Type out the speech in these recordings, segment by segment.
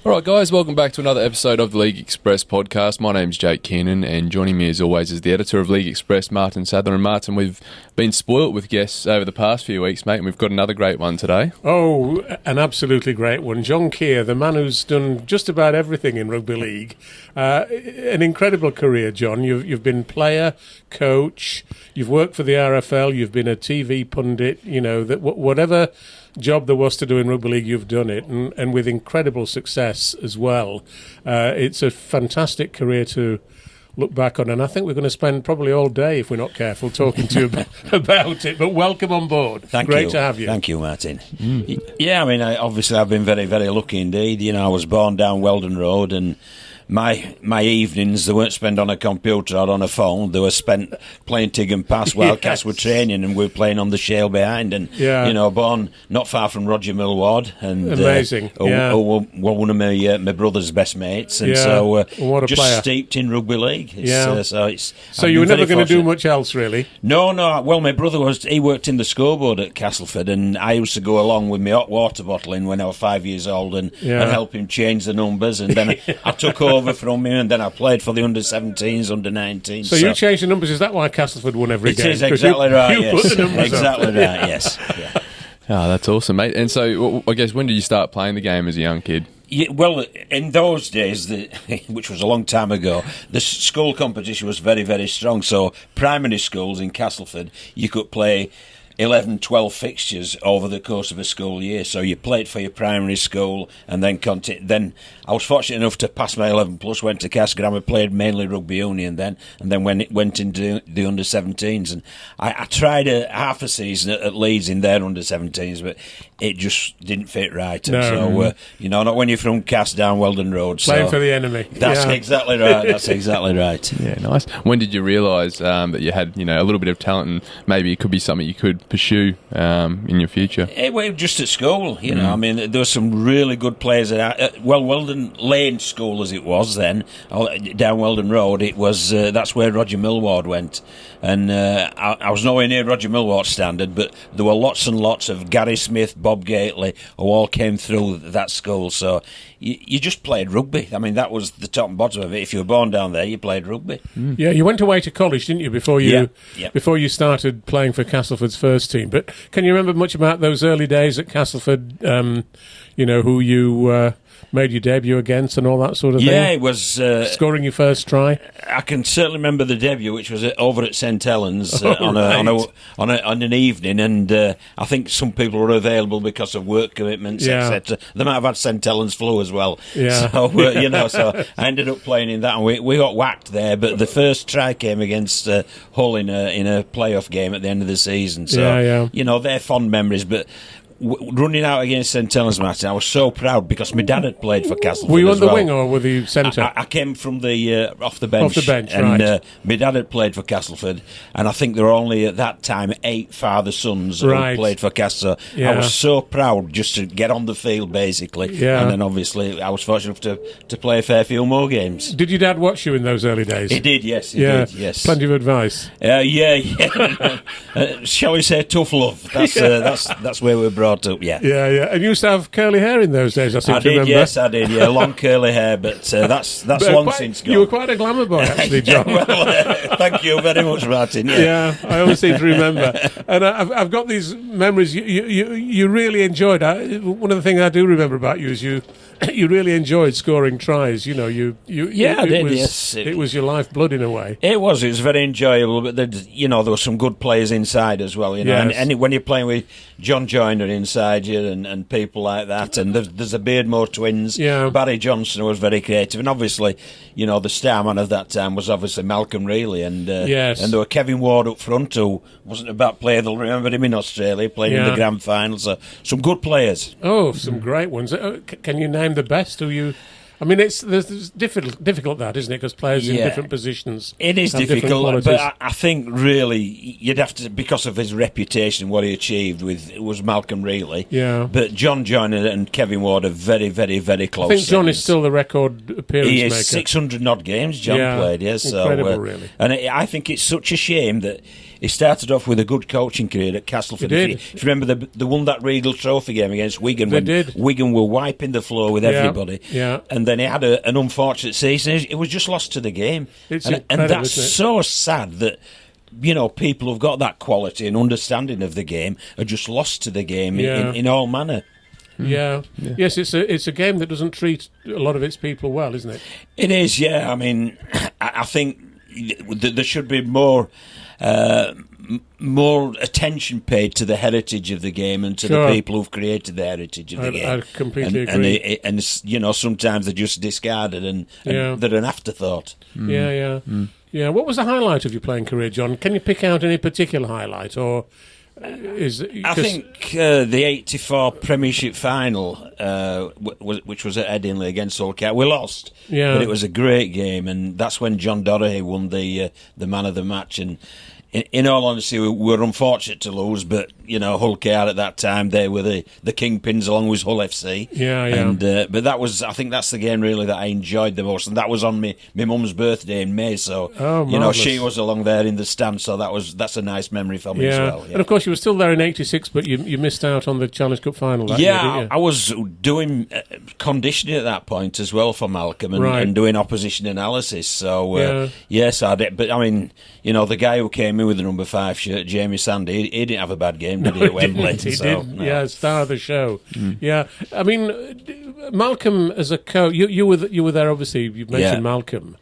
All right, guys, welcome back to another episode of the League Express podcast. My name's Jake Kearnan, and joining me as always is the editor of League Express, Martyn Sadler. And Martyn, we've been spoilt with guests over the past few weeks, mate, and we've got another great one today. Oh, an absolutely great one. John Kear, the man who's done just about everything in rugby league. An incredible career, John. You've been player, coach, you've worked for the RFL, you've been a TV pundit, whatever job there was to do in rugby league, you've done it, and with incredible success as well. It's a fantastic career to look back on, and I think we're going to spend probably all day, if we're not careful, talking to you about it. But welcome on board. Great to have you. Thank you, Martyn. Yeah, I mean, obviously I've been very, very lucky indeed. I was born down Weldon Road, and my evenings, they weren't spent on a computer or on a phone. They were spent playing tig and pass while Cass were training, and we were playing on the shale behind. And born not far from Roger Millward, and amazing. One of my brother's best mates, and so what a just player. Steeped in rugby league. So you were never going to do much else, really? No. Well, my brother he worked in the scoreboard at Castleford, and I used to go along with my hot water bottle in when I was 5 years old and help him change the numbers, and then I took over from him, and then I played for the under-17s, under-19s. So you changed the numbers. Is that why Castleford won every game? It is exactly right, you yes. put the numbers exactly up. right, yes. Yeah. Oh, that's awesome, mate. And so, I guess, when did you start playing the game as a young kid? Yeah, well, in those days, which was a long time ago, the school competition was very, very strong. So primary schools in Castleford, you could play 11, 12 fixtures over the course of a school year. So you played for your primary school, and then I was fortunate enough to pass my 11 plus, went to Cass Grammar, played mainly rugby union then, and then went into the under-17s. And I tried half a season at Leeds in their under-17s, but it just didn't fit right. And so, not when you're from Cass down Weldon Road. Playing for the enemy. That's exactly right. That's exactly right. Yeah, nice. When did you realise that you had, a little bit of talent, and maybe it could be something you could pursue in your future? Well, just at school, I mean, there were some really good players at Weldon Lane School, as it was then, down Weldon Road. It was that's where Roger Millward went, and I was nowhere near Roger Millward's standard, but there were lots and lots of Gary Smith, Bob Gately, who all came through that school. So you just played rugby. I mean, that was the top and bottom of it. If you were born down there, you played rugby. Yeah, you went away to college, didn't you, before you started playing for Castleford's first team? But can you remember much about those early days at Castleford? Who you made your debut against and all that sort of thing? Yeah, it was scoring your first try. I can certainly remember the debut, which was over at St Helens on an evening, and I think some people were available because of work commitments, etc. They might have had St Helens flu as well. Yeah. So so I ended up playing in that, and we got whacked there. But the first try came against Hull in a playoff game at the end of the season. So they're fond memories, but. Running out against St Helens, Martyn, I was so proud because my dad had played for Castleford. Were you on the wing or were you centre? I came from the off the bench. Off the bench, and right. My dad had played for Castleford, and I think there were only at that time 8 father-sons who played for Castleford. I was so proud just to get on the field, basically. Yeah. And then obviously I was fortunate enough to play a fair few more games. Did your dad watch you in those early days? He did, yes. He did, yes. Plenty of advice. Shall we say tough love? That's where we're brought up. Yeah. And you used to have curly hair in those days, I seem to remember. Yes, I did, long curly hair, but that's long since gone. You were quite a glamour boy, actually, John. Thank you very much, Martyn. Yeah, I always seem to remember. And I've got these memories you really enjoyed. One of the things I do remember about you is you really enjoyed scoring tries. It was your lifeblood in a way. It was very enjoyable, but there were some good players inside as well, and when you're playing with John Joyner inside you and people like that, and there's the Beardmore twins, Barry Johnson, who was very creative, and obviously, the star man of that time was obviously Malcolm Reilly, and there were Kevin Ward up front, who wasn't a bad player. They'll remember him in Australia, playing in the grand finals. So some good players. Oh, some great ones. Can you name the best who you... I mean, there's difficult that, isn't it? Because players in different positions. It is difficult, but I think really you'd have to, because of his reputation, what he achieved was Malcolm Reilly. Yeah. But John Joyner and Kevin Ward are very, very, very close. I think John is still the record appearance maker. He is 600 odd games John played. Yes, incredible, really. And I think it's such a shame that he started off with a good coaching career at Castleford. He did. If you remember, they won that Regal Trophy game against Wigan when Wigan were wiping the floor with everybody. Yeah. And then he had an unfortunate season. It was just lost to the game. And that's so sad that, you know, people who've got that quality and understanding of the game are just lost to the game in all manner. Yeah. Yes, it's a game that doesn't treat a lot of its people well, isn't it? It is, yeah. I mean, I think there should be more attention paid to the heritage of the game and to the people who've created the heritage of the game. I completely agree. And you know, sometimes they're just discarded and they're an afterthought. Yeah. What was the highlight of your playing career, John? Can you pick out any particular highlight, or I think the '84 Premiership final, which was at Headingley against Hull KR, we lost, but it was a great game, and that's when John Doherty won the man of the match. And in all honesty, we were unfortunate to lose, but you know, Hull KR at that time, they were the kingpins along with Hull FC. And but I think that's the game really that I enjoyed the most, and that was on my mum's birthday in May. So you know, she was along there in the stand, so that's a nice memory for me as well. Yeah. And of course, you were still there in '86, but you missed out on the Challenge Cup final. That year, didn't you? I was doing conditioning at that point as well for Malcolm and doing opposition analysis. So yes, I did. But I mean, you know, the guy who came in with the number 5 shirt, Jamie Sandy, he didn't have a bad game, did he, at Wembley? He didn't. No. Yeah, star of the show. Yeah, I mean, Malcolm as a coach, you were there. Obviously, you've mentioned Malcolm.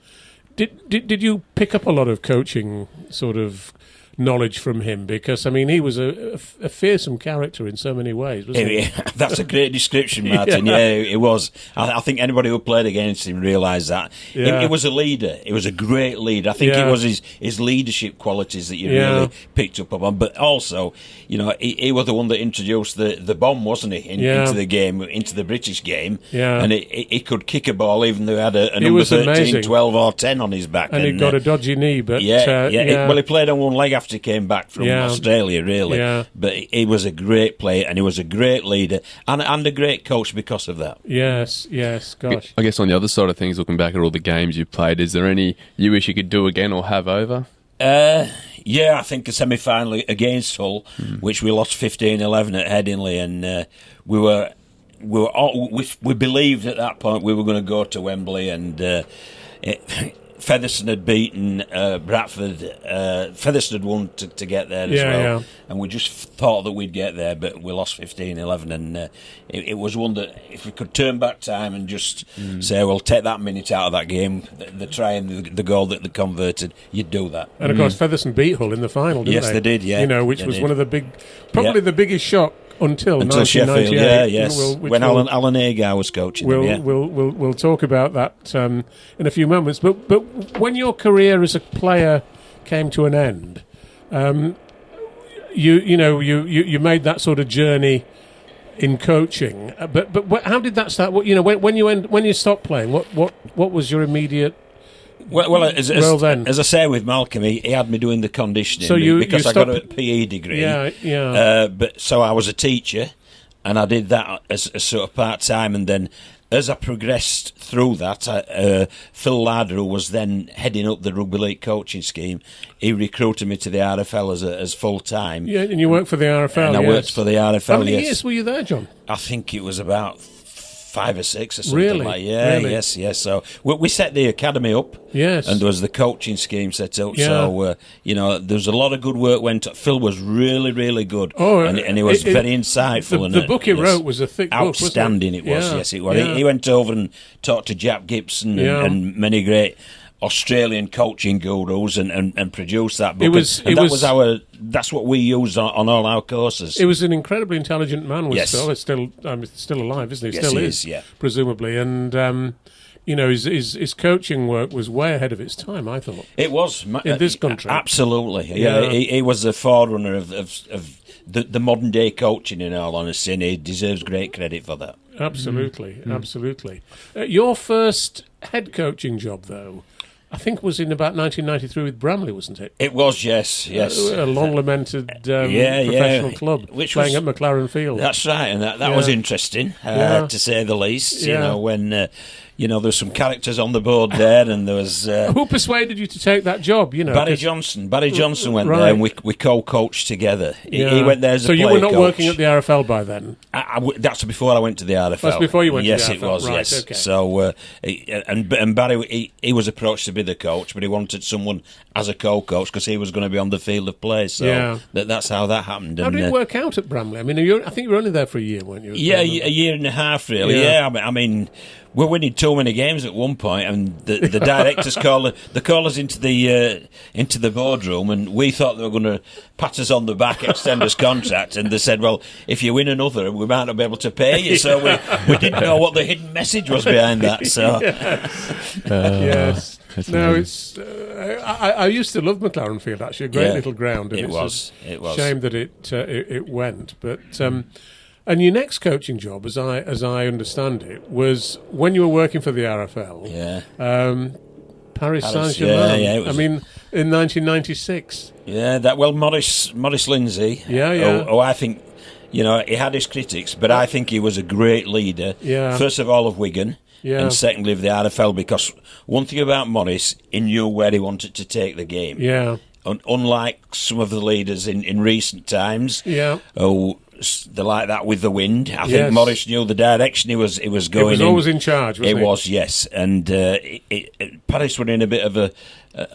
Did you pick up a lot of coaching sort of knowledge from him? Because I mean, he was a fearsome character in so many ways, wasn't he? That's a great description, Martyn. It was. I think anybody who played against him realised that. He was a leader. He was a great leader. I think it was his leadership qualities that you really picked up on. But also, you know, he was the one that introduced the bomb, wasn't he, into the game, into the British game. Yeah. And he could kick a ball even though he had a number 13, 12 or 10 on his back. And he got a dodgy knee, but... Well, he played on one leg after he came back from Australia, really. Yeah. But he was a great player and he was a great leader and a great coach because of that. Yes, gosh. I guess on the other side of things, looking back at all the games you've played, is there any you wish you could do again or have over? I think a semi-final against Hull, which we lost 15-11 at Headingley, and we believed at that point we were going to go to Wembley, and Featherstone had beaten Bradford. Featherstone had won to get there as well. And we just thought that we'd get there, but we lost 15-11. And it was one that if we could turn back time and just say, well, take that minute out of that game, the try and the goal that they converted, you'd do that. And of course, Featherstone beat Hull in the final, didn't they? Yes, they did, yeah. You know, which was one of the probably the biggest shock until Sheffield, 1998. When Alan Agar was coaching them, We'll talk about that in a few moments. But when your career as a player came to an end, you made that sort of journey in coaching. But how did that start? When you stopped playing, what was your immediate? Well, as I say with Malcolm, he had me doing the conditioning because I got a PE degree. But so I was a teacher, and I did that as sort of part time, and then as I progressed through that, Phil Larder, who was then heading up the Rugby League coaching scheme, he recruited me to the RFL as full time. Yeah, and you worked for the RFL. And I worked for the RFL. How many years were you there, John? I think it was about 5 or 6 or something like that. Really? Yes. So we set the academy up. Yes. And there was the coaching scheme set up. Yeah. So, there was a lot of good work went on. Phil was really, really good. Oh, and he was very insightful. The book he wrote was a thick book, outstanding it was, yes, it was. Yeah. He went over and talked to Jack Gibson and many great Australian coaching gurus and produced that book. That's what we used on all our courses. It was an incredibly intelligent man. Yes. Still alive, isn't he? Yes, still he is, yeah. Presumably. And his coaching work was way ahead of its time, I thought. It was in this country. Absolutely. Yeah. He was the forerunner of the modern day coaching, in all honesty, and he deserves great credit for that. Absolutely. Your first head coaching job, though, I think was in about 1993 with Bramley, wasn't it? It was, yes. A long-lamented professional club, which playing at McLaren Field. That's right, and that was interesting, to say the least. You know, when there's some characters on the board there, and there was who persuaded you to take that job? Barry Johnson. Barry Johnson went right. there, and we co-coached together. He went there as a player coach. So you were not coach. working at the RFL by then? That's before I went to the RFL. That's before you went to the RFL? Yes, it was, right, yes. Okay. So, and Barry, he was approached to be the coach, but he wanted someone as a co-coach because he was going to be on the field of play. So that's how that happened. How did it work out at Bramley? I mean, I think you were only there for a year, weren't you? Yeah, a year and a half, really. Yeah, I mean, we're winning too many games at one point, and the directors call us into the boardroom, and we thought they were going to pat us on the back, extend us contract, and they said, "Well, if you win another, we might not be able to pay you." So we didn't know what the hidden message was behind that. So yes. No, it's. I used to love McLaren Field. Actually, a great little ground. And it was. Shame that it went, but. And your next coaching job, as I understand it, was when you were working for the RFL. Yeah. Paris Saint-Germain. Yeah, I mean, in 1996. Yeah. Maurice Lindsay. Yeah. Oh, I think, he had his critics, but I think he was a great leader. Yeah. First of all, of Wigan. Yeah. And secondly, of the RFL, because one thing about Maurice, he knew where he wanted to take the game. Yeah. Unlike some of the leaders in recent times. Yeah. They're like that with the wind. I think Maurice knew the direction he was going in. He was always in charge, wasn't he? He was, yes. And Paris were in a bit of a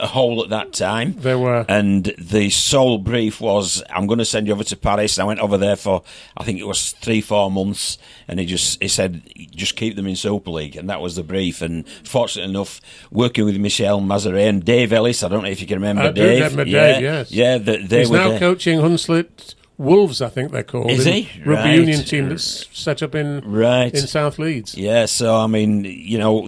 hole at that time. They were. And the sole brief was, I'm going to send you over to Paris. And I went over there for, I think it was 3-4 months. And he said, just keep them in Super League. And that was the brief. And fortunately enough, working with Michel Mazaret and Dave Ellis, I don't know if you can remember Dave. I remember Dave, yes. Yeah, He's were now there. Coaching Hunslet Wolves, I think they're called. Is he? Rugby Right. union team that's set up in South Leeds. Yeah, so I mean,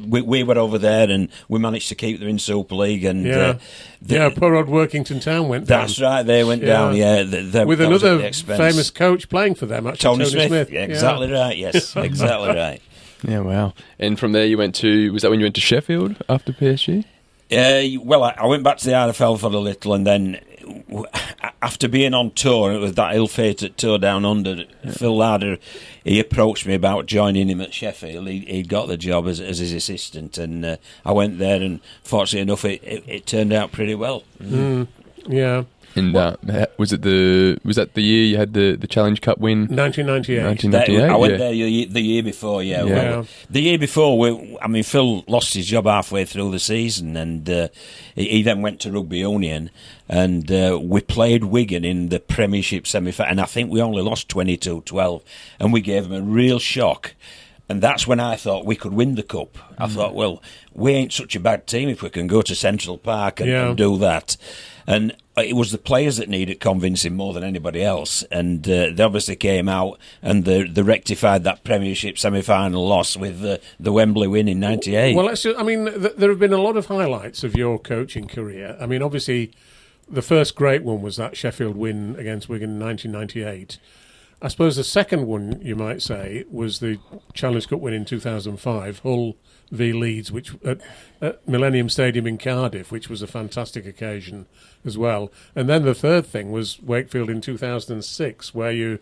we were over there and we managed to keep them in Super League. And poor old Workington Town went down. That's right, they went down. Yeah, with another famous coach playing for them, actually, Tony Smith. Yeah, exactly right. Yes, exactly right. Yeah, wow. And from there, you went to. Was that when you went to Sheffield after PSG? Well, I went back to the RFL for a little, and then after being on tour, it was that ill-fated tour down under. Phil Larder, he approached me about joining him at Sheffield. He'd got the job as his assistant, and I went there, and fortunately enough, it turned out pretty well. Yeah. And was that the year you had the Challenge Cup win? 1998. 1998. I went there the year before. Yeah. Well, the year before, Phil lost his job halfway through the season, and he then went to rugby union, and we played Wigan in the Premiership semi-final, and I think we only lost 22-12, and we gave them a real shock. And that's when I thought we could win the cup. I thought, well, we ain't such a bad team if we can go to Central Park and do that. And it was the players that needed convincing more than anybody else. And they obviously came out and they rectified that Premiership semi-final loss with the Wembley win in '98. Well, there have been a lot of highlights of your coaching career. I mean, obviously, the first great one was that Sheffield win against Wigan in 1998. I suppose the second one, you might say, was the Challenge Cup win in 2005, Hull v Leeds, which at Millennium Stadium in Cardiff, which was a fantastic occasion as well. And then the third thing was Wakefield in 2006, where you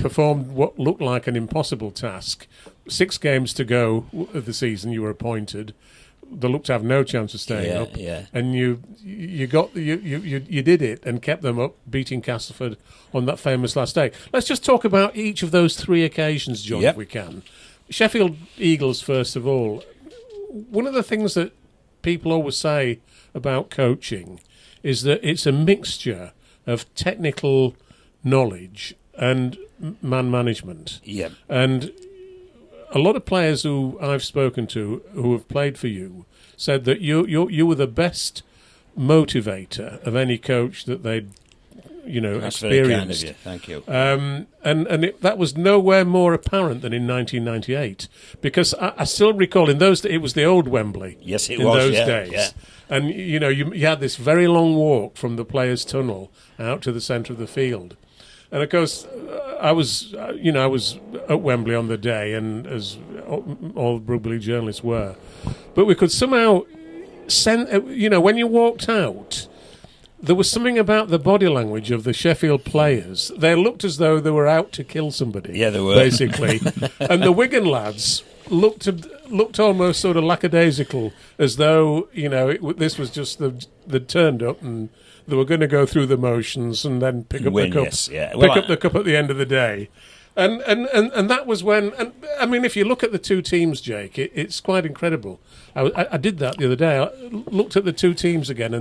performed what looked like an impossible task. 6 games to go of the season, you were appointed. They looked to have no chance of staying up, and you did it and kept them up, beating Castleford on that famous last day. Let's just talk about each of those 3 occasions, John, if we can. Sheffield Eagles, first of all. One of the things that people always say about coaching is that it's a mixture of technical knowledge and man management. Yeah. And a lot of players who I've spoken to who have played for you said that you were the best motivator of any coach that they'd That's experienced. very kind of you. Thank you. And that was nowhere more apparent than in 1998, because I still recall in those days, it was the old Wembley. Yes, it in was. those Yeah, days. yeah. And you had this very long walk from the players' tunnel out to the centre of the field. And of course, I was at Wembley on the day, and as all rugby league journalists were, but we could somehow when you walked out, there was something about the body language of the Sheffield players. They looked as though they were out to kill somebody. Yeah, they were basically, and the Wigan lads looked looked almost sort of lackadaisical, as though this was just the turned up and they were going to go through the motions and then pick up the cup, pick up the cup at the end of the day. And that was when. And I mean, if you look at the two teams, Jake, it's quite incredible. I did that the other day. I looked at the two teams again,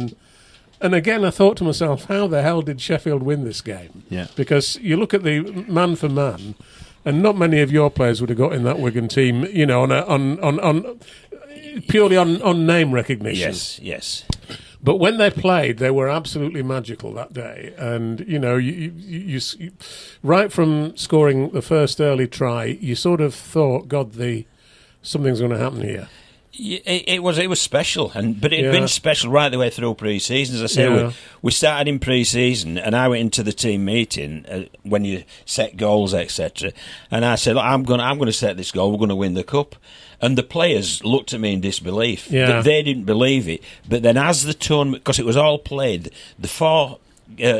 and again I thought to myself, how the hell did Sheffield win this game? Yeah. Because you look at the man for man, and not many of your players would have got in that Wigan team, on purely on name recognition. Yes. But when they played, they were absolutely magical that day. And, you right from scoring the first early try, you sort of thought, God, something's going to happen here. It was special, but it had been special right the way through pre-season. As I say, we started in pre-season, and I went into the team meeting when you set goals, etc. And I said, I'm going to set this goal. We're going to win the cup. And the players looked at me in disbelief. Yeah. They didn't believe it. But then as the tournament, because it was all played, the 4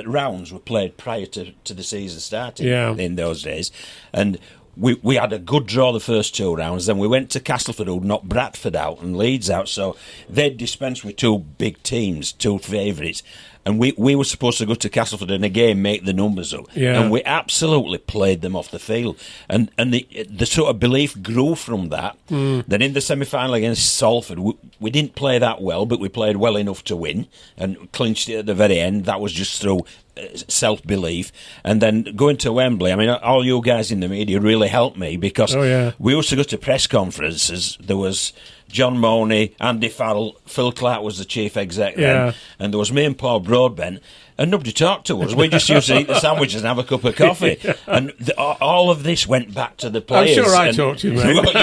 rounds were played prior to the season starting in those days. And we had a good draw the first 2 rounds. Then we went to Castleford, who knocked Bradford out and Leeds out. So they'd dispensed with 2 big teams, 2 favourites. And we were supposed to go to Castleford and again make the numbers up. Yeah. And we absolutely played them off the field. And the sort of belief grew from that. Then in the semi-final against Salford, we didn't play that well, but we played well enough to win and clinched it at the very end. That was just through self-belief. And then going to Wembley, I mean, all you guys in the media really helped me because we used to go to press conferences. There was John Mooney, Andy Farrell, Phil Clark was the chief exec then, and there was me and Paul Broadbent, and nobody talked to us. We just used to eat the sandwiches and have a cup of coffee. And all of this went back to the players. I'm sure I talked to you, mate. Well, but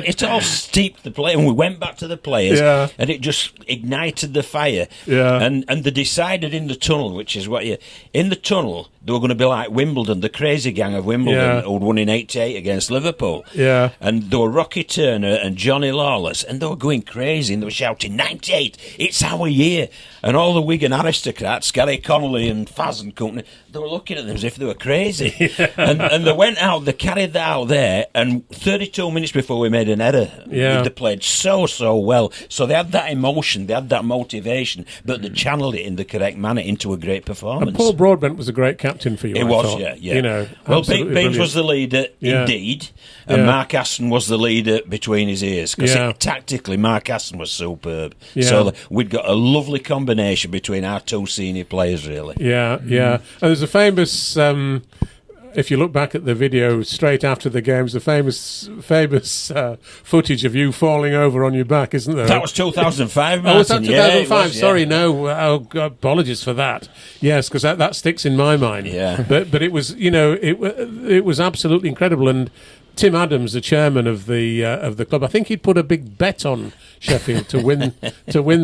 it's all steeped the play, and we went back to the players, and it just ignited the fire. Yeah. And they decided in the tunnel, which is in the tunnel, they were going to be like Wimbledon, the crazy gang of Wimbledon, who'd won in '88 against Liverpool. Yeah. And there were Rocky Turner and Johnny Lawless, and they were going crazy, and they were shouting, 98, it's our year. And all the Wigan aristocrats, Gary Connolly and Faz and company, they were looking at them as if they were crazy. And they went out, they carried that out there, and 32 minutes before we made an error, they played so well. So they had that emotion, they had that motivation, but they channeled it in the correct manner into a great performance. And Paul Broadbent was a great captain for you, It I was, thought. yeah. Well, Beans was the leader, indeed, and Mark Aston was the leader between his ears, because tactically, Mark Aston was superb. So we'd got a lovely combination between our 2 senior players, really. Yeah. And there's a famous, if you look back at the video straight after the games, the famous footage of you falling over on your back, isn't there? That was 2005, Martyn. Oh, was that 2005? Was, Sorry, no. Oh, God, apologies for that. Yes, because that sticks in my mind. Yeah. But it was, it was absolutely incredible. And Tim Adams, the chairman of the club, I think he'd put a big bet on Sheffield to win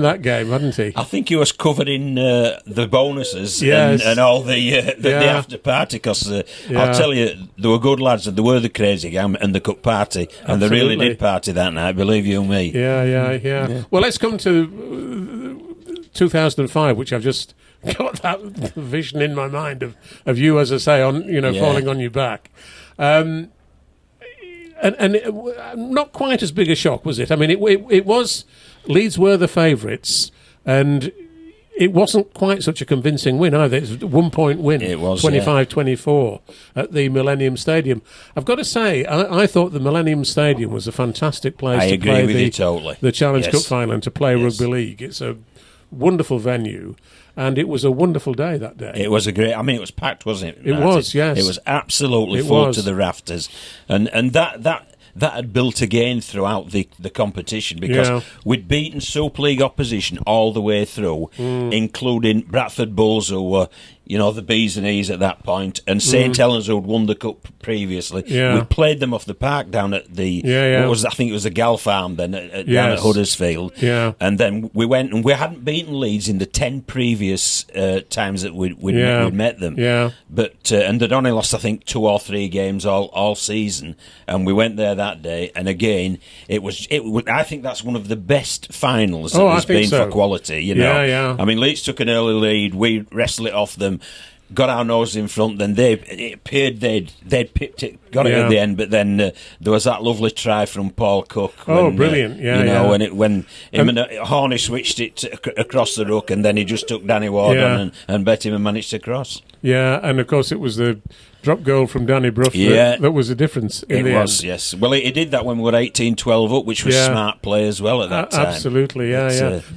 that game, hadn't he? I think he was covered in the bonuses and all the after party, because I'll tell you, there were good lads, and there were the crazy gang and the cup party, and they really did party that night, believe you me. Yeah. Well, let's come to 2005, which I've just got that vision in my mind of you, as I say, on falling on your back. And not quite as big a shock, was it? I mean, it was. Leeds were the favourites, and it wasn't quite such a convincing win either. It was a 1-point win. It was 25-24 at the Millennium Stadium. I've got to say, I thought the Millennium Stadium was a fantastic place to play the Challenge Cup final and to play rugby league. It's a wonderful venue. And it was a wonderful day that day. It was a great. I mean, it was packed, wasn't it, Martyn? It was, yes. It was absolutely full to the rafters, and that had built again throughout the competition, because we'd beaten Super League opposition all the way through, including Bradford Bulls, who were the B's and E's at that point, and St Helens, who'd won the cup previously. We played them off the park down at the I think it was the Gal Farm then down at Huddersfield. And then we went, and we hadn't beaten Leeds in the 10 previous times that we'd met them. But and they'd only lost, I think, 2 or 3 games all season, and we went there that day, and again it was I think that's one of the best finals that there's been for quality. I mean, Leeds took an early lead, we wrestled it off them. got our nose in front, then it appeared they'd picked it, got it at the end, but then there was that lovely try from Paul Cook. Brilliant! When Horney switched it across the ruck, and then he just took Danny Ward on and bet him and managed to cross. Yeah, and of course it was the drop goal from Danny Brough that was the difference in the end. It was, yes. Well, he did that when we were 18-12 up, which was smart play as well at that time. Absolutely,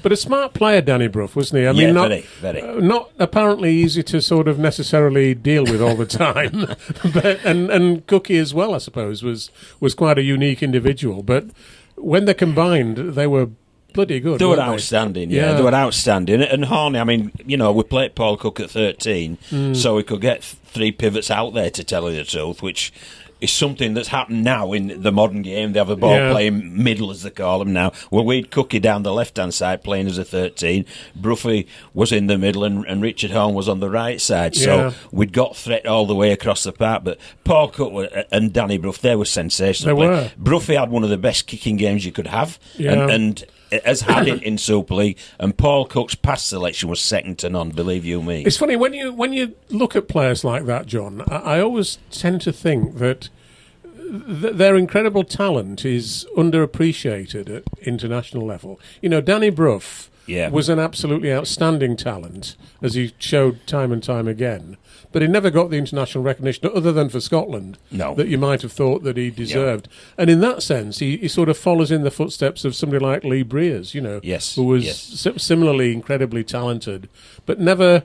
but a smart player, Danny Brough, wasn't he? I mean, very. Not apparently easy to sort of necessarily deal with all the time. But and Cookie as well, I suppose, was quite a unique individual. But when they combined, they were bloody good. They were outstanding, they were outstanding. And Horney, I mean, we played Paul Cook at 13, so we could get 3 pivots out there, to tell you the truth, which is something that's happened now in the modern game. They have a ball playing middle, as they call them now. Well, we'd Cookie down the left-hand side playing as a 13. Broughy was in the middle and Richard Horn was on the right side. So we'd got threat all the way across the park. But Paul Cook and Danny Brough, they were sensational. They were. Broughy had one of the best kicking games you could have. And has had it in Super League, and Paul Cook's pass selection was second to none, believe you me. It's funny, when you look at players like that, John, I always tend to think that their incredible talent is underappreciated at international level. Danny Brough was an absolutely outstanding talent, as he showed time and time again. But he never got the international recognition, other than for Scotland, that you might have thought that he deserved. Yeah. And in that sense, he sort of follows in the footsteps of somebody like Lee Breers, who was similarly incredibly talented, but never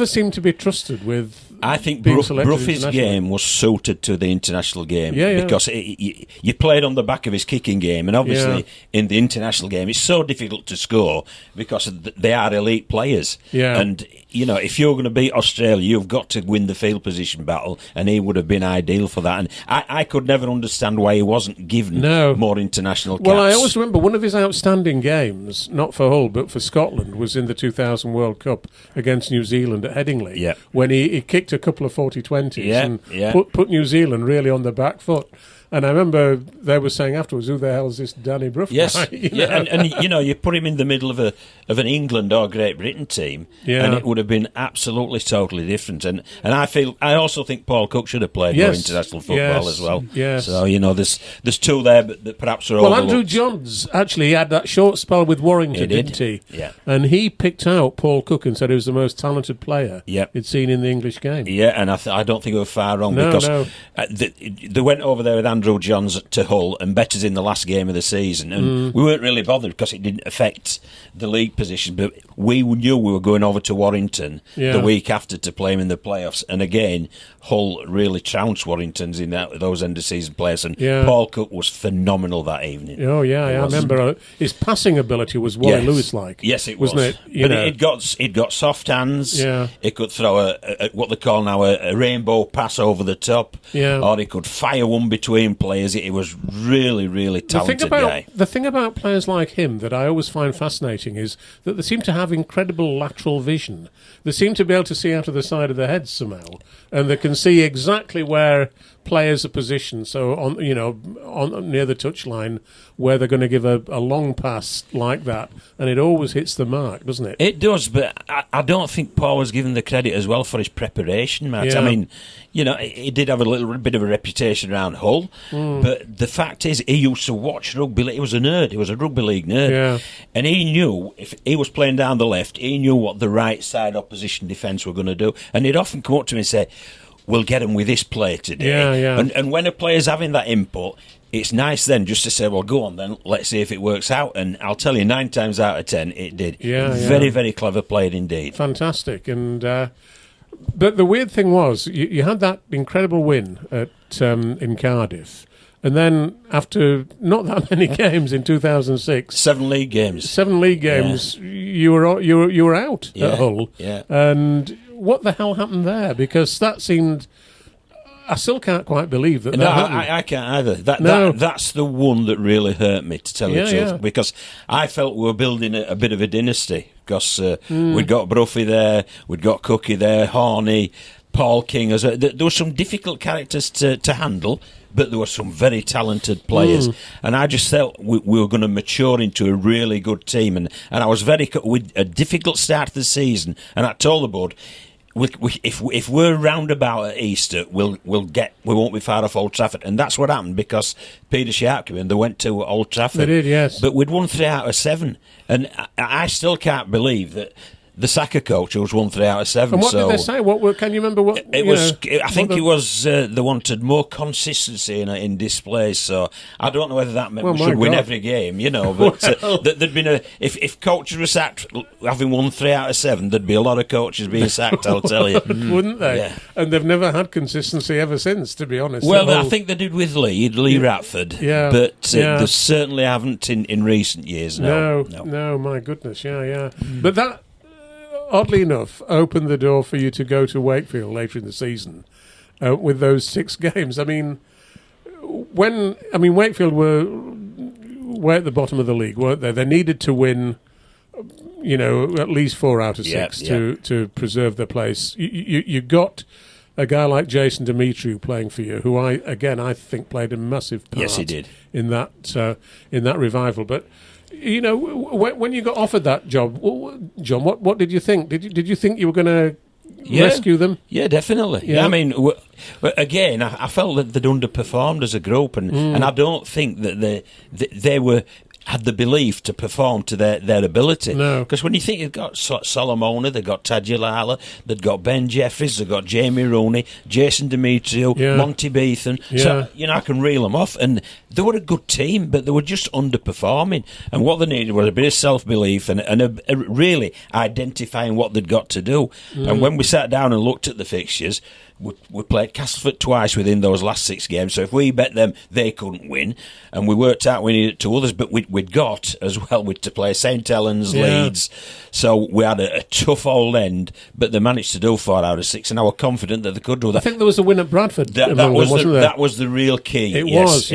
seemed to be trusted with. I think Broughy's game was suited to the international game because you played on the back of his kicking game, and obviously in the international game it's so difficult to score because they are elite players. Yeah. And if you're going to beat Australia, you've got to win the field position battle, and he would have been ideal for that. And I could never understand why he wasn't given more international caps. Well, I always remember one of his outstanding games, not for Hull but for Scotland, was in the 2000 World Cup against New Zealand at Headingley, when he kicked a couple of 40-20s and put New Zealand really on the back foot. And I remember they were saying afterwards, "Who the hell is this Danny Brough?" Yes, and you put him in the middle of an England or Great Britain team, and it would have been absolutely totally different. And I also think Paul Cook should have played more international football as well. Yes. So there's two there, but that perhaps are overlooked. Andrew Johns actually had that short spell with Warrington, didn't he? Yeah. And he picked out Paul Cook and said he was the most talented player he'd seen in the English game. Yeah, and I don't think we were far wrong because they went over there with Andrew Johns to Hull and bet us in the last game of the season, and we weren't really bothered because it didn't affect the league position, but we knew we were going over to Warrington the week after to play him in the playoffs, and again Hull really trounced Warrington's in those end of season players, and Paul Cook was phenomenal that evening. I remember his passing ability was Wally Lewis-like. Yes, it wasn't was. It got soft hands. It could throw a what they call now a rainbow pass over the top, or he could fire one between players. It was really, really talented guy. The thing about players like him that I always find fascinating is that they seem to have incredible lateral vision. They seem to be able to see out of the side of their heads somehow, and they can see exactly where players are positioned. So on near the touchline, where they're going to give a long pass like that, and it always hits the mark, doesn't it? It does, but I don't think Paul was given the credit as well for his preparation, Matt. I mean, he did have a little bit of a reputation around Hull, but the fact is, he used to watch rugby. He was a nerd. He was a rugby league nerd, and he knew if he was playing down the left, he knew what the right side opposition defence were going to do, and he'd often come up to me and say, "We'll get him with this play today." And when a player's having that input, it's nice then just to say, "Well, go on then, let's see if it works out." And I'll tell you, 9 times out of 10, it did. Very, very clever player indeed. Fantastic. And but the weird thing was, you had that incredible win at in Cardiff. And then, after not that many games in 2006, 7 league games, you were out at Hull. And what the hell happened there? Because that seemed, I still can't quite believe that. No, I can't either. That's the one that really hurt me, to tell you the truth, because I felt we were building a bit of a dynasty. Because we'd got Broughy there, we'd got Cookie there, Horney, Paul King. There were some difficult characters to handle, but there were some very talented players. And I just felt we were going to mature into a really good team. And I was with a difficult start to the season. And I told the board, if we're round about at Easter, we won't be far off Old Trafford, and that's what happened because Peter Sharp came in. They went to Old Trafford. They did, yes. But we'd won 3 out of 7, and I still can't believe that. The Saka coach was won 3 out of 7. And what did they say? What can you remember? What it was? I think it was they wanted more consistency in displays. So I don't know whether that meant we should win every game, But there'd been if coaches were sacked having won 3 out of 7, there'd be a lot of coaches being sacked. I'll tell you, wouldn't they? Yeah. And they've never had consistency ever since, to be honest. Well, I think they did with Lee Ratford. Yeah. But they certainly haven't in recent years. No, my goodness, yeah. But that, oddly enough, opened the door for you to go to Wakefield later in the season with those 6 games. I mean, Wakefield were way at the bottom of the league, weren't they? They needed to win, at least 4 out of 6 to preserve their place. You got a guy like Jason Demetriou playing for you, who I think played a massive part. Yes, he did. in that revival, but. When you got offered that job, John, what did you think? Did you think you were going to rescue them? Yeah, definitely. Yeah. I mean, again, I felt that they'd underperformed as a group, and I don't think that they had the belief to perform to their ability. No. Because when you think you've got Solomona, they've got Tadulala, they've got Ben Jeffries, they've got Jamie Rooney, Jason Demetriou, Monty Beethan. So, I can reel them off. And they were a good team, but they were just underperforming. And what they needed was a bit of self-belief and a really identifying what they'd got to do. And when we sat down and looked at the fixtures, we played Castleford twice within those last 6 games, so if we bet them, they couldn't win. And we worked out we needed 2 others, but we'd got as well to play St Helens, Leeds. So we had a tough old end, but they managed to do 4 out of 6, and I was confident that they could do that. I think there was a win at Bradford. That was the real key. It was.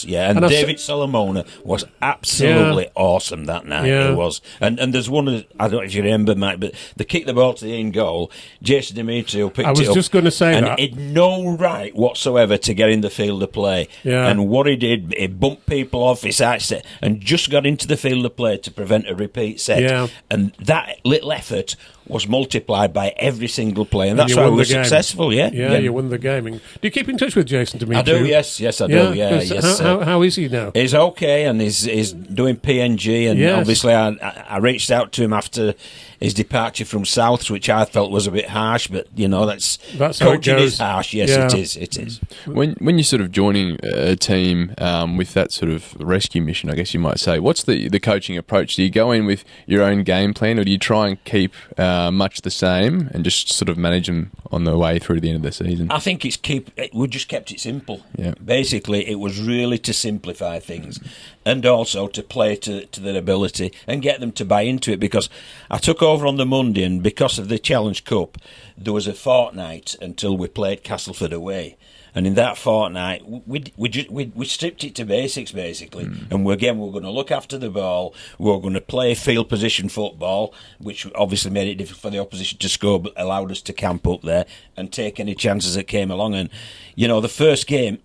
And David Solomona was absolutely awesome that night. It was. And there's one, I don't know if you remember, Mike, but they kicked the ball to the in goal. Jason Demetriou picked it up. I was just going to say and that. he'd no right whatsoever to get in the field of play. Yeah. And what he did, he bumped people off, he sidestepped, and just got into the field of play to prevent a repeat set. Yeah. And that little effort was multiplied by every single play, and that's why we were successful. Yeah, you won the game. Do you keep in touch with Jason Demetriou? I do. Yes, I do. Yeah, yes. How is he now? He's okay, and he's doing PNG, and obviously I reached out to him after his departure from Souths, which I felt was a bit harsh, but that's coaching is harsh. Yes, it is. When you're sort of joining a team with that sort of rescue mission, I guess you might say, what's the coaching approach? Do you go in with your own game plan, or do you try and keep much the same and just sort of manage them on the way through the end of the season? I think we just kept it simple. Yeah. Basically, it was really to simplify things and also to play to their ability and get them to buy into it, because I took over on the Monday, and because of the Challenge Cup, there was a fortnight until we played Castleford away. And in that fortnight, we stripped it to basics, basically. And we're going to look after the ball. We're going to play field position football, which obviously made it difficult for the opposition to score, but allowed us to camp up there and take any chances that came along. And the first game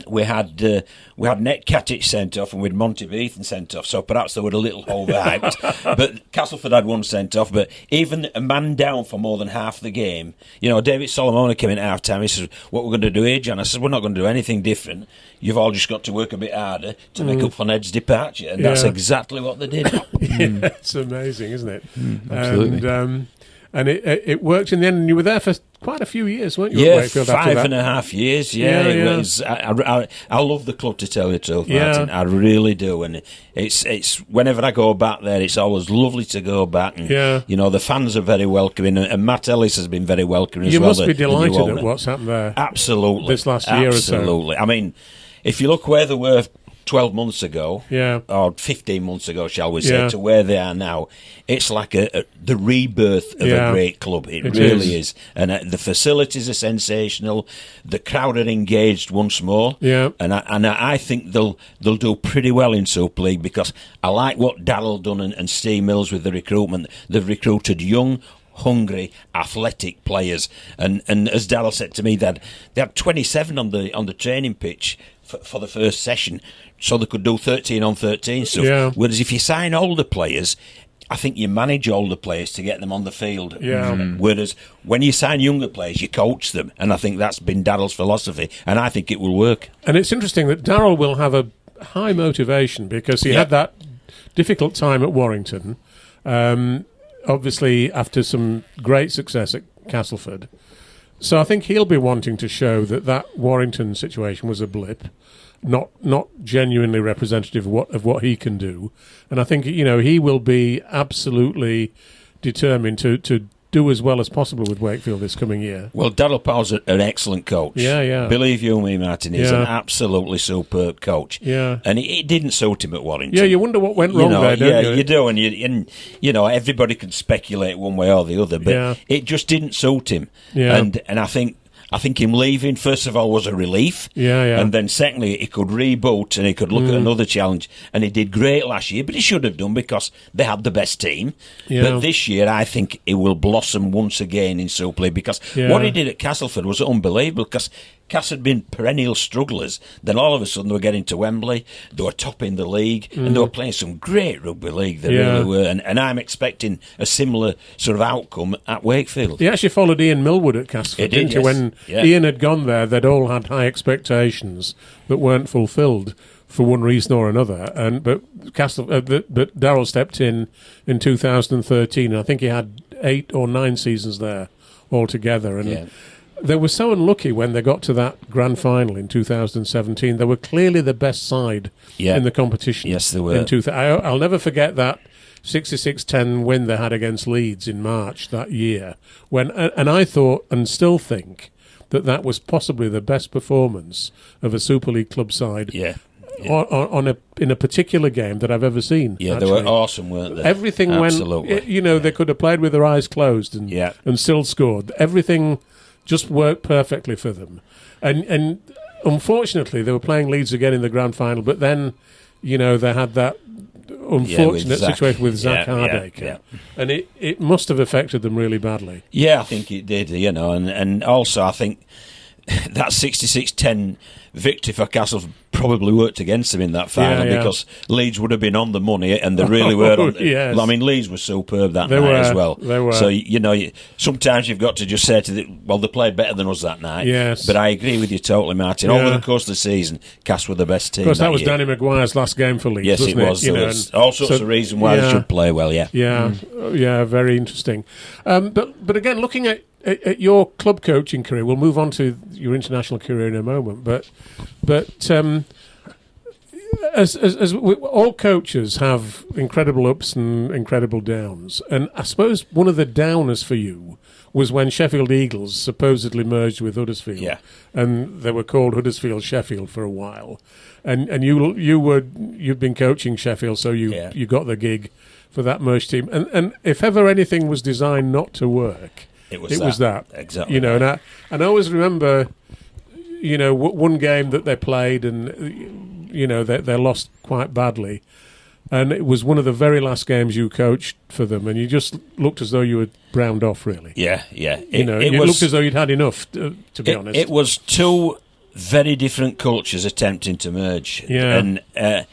we had Ned Katic sent off, and we had Monty Beethan sent off. So perhaps they were a little overhyped. But Castleford had 1 sent off. But even a man down for more than half the game, David Solomona came in at half time. He says, "What we're going to do here, John?" I said, "We're not going to do anything different. You've all just got to work a bit harder to make up for Ned's departure." And that's exactly what they did. It's amazing, isn't it? Absolutely. And it worked in the end, and you were there for quite a few years, weren't you? Yeah, at Wakefield after that? 5.5 years. It was. I love the club, to tell you the truth, Martyn. I really do, and it's whenever I go back there, it's always lovely to go back. And the fans are very welcoming, and Matt Ellis has been very welcoming as well. You must be delighted at what's happened there. Absolutely, this last year or so. Absolutely. I mean, if you look where they were 12 months ago, or 15 months ago, shall we say, to where they are now, it's like the rebirth of a great club. It really is. And the facilities are sensational. The crowd are engaged once more. Yeah. And I think they'll do pretty well in Super League, because I like what Darrell done and Steve Mills with the recruitment. They've recruited young, hungry, athletic players, and as Darrell said to me, they had 27 on the training pitch for the first session, so they could do 13 on 13 stuff. Whereas if you sign older players, I think you manage older players to get them on the field. Yeah. Whereas when you sign younger players, you coach them. And I think that's been Darrell's philosophy. And I think it will work. And it's interesting that Darrell will have a high motivation because he had that difficult time at Warrington. Obviously, after some great success at Castleford. So I think he'll be wanting to show that Warrington situation was a blip. Not genuinely representative of what he can do, and I think he will be absolutely determined to do as well as possible with Wakefield this coming year. Well, Darrell Powell's an excellent coach. Yeah. Believe you me, Martyn, he's an absolutely superb coach. Yeah, and it didn't suit him at Warrington. Yeah, you wonder what went wrong there, don't you? You do, and everybody can speculate one way or the other, but it just didn't suit him. Yeah, and I think him leaving, first of all, was a relief. Yeah. And then secondly, he could reboot and he could look at another challenge. And he did great last year, but he should have done because they had the best team. Yeah. But this year, I think he will blossom once again in Super League because what he did at Castleford was unbelievable because Cass had been perennial strugglers. Then all of a sudden they were getting to Wembley, they were topping the league, and they were playing some great rugby league. They really were. And I'm expecting a similar sort of outcome at Wakefield. He actually followed Ian Millwood at Castleford, didn't he? When Ian had gone there, they'd all had high expectations that weren't fulfilled for one reason or another. But Darrell stepped in 2013, and I think he had 8 or 9 seasons there altogether. And they were so unlucky when they got to that grand final in 2017. They were clearly the best side in the competition. Yes, they were. I'll never forget that 66-10 win they had against Leeds in March that year. And I thought, and still think, that was possibly the best performance of a Super League club side in a particular game that I've ever seen. Yeah, actually. They were awesome, weren't they? Everything Absolutely. went... They could have played with their eyes closed and still scored. Everything just worked perfectly for them. And unfortunately, they were playing Leeds again in the grand final, but then, they had that unfortunate situation with Zach Hardacre. And it must have affected them really badly. Yeah, I think it did, and also I think that 66-10 victory for Castle probably worked against them in that final because Leeds would have been on the money, and they really were. Yes. I mean, Leeds were superb that night as well. They were. So sometimes you've got to just say they played better than us that night. Yes. But I agree with you totally, Martyn. Over the course of the season, Cass were the best team. Of course, that was year. Danny Maguire's last game for Leeds. Yes, wasn't it was. There was all sorts of reasons why they should play well. Yeah, very interesting. But again, looking at your club coaching career, we'll move on to your international career in a moment. But as all coaches have incredible ups and incredible downs, and I suppose one of the downers for you was when Sheffield Eagles supposedly merged with Huddersfield, and they were called Huddersfield Sheffield for a while, and you'd been coaching Sheffield, so you got the gig for that merged team, and if ever anything was designed not to work. It was that. Exactly. And I always remember, one game that they played and, they lost quite badly. And it was one of the very last games you coached for them, and you just looked as though you were browned off, really. Yeah. It looked as though you'd had enough, to be honest. It was two very different cultures attempting to merge. Yeah. And I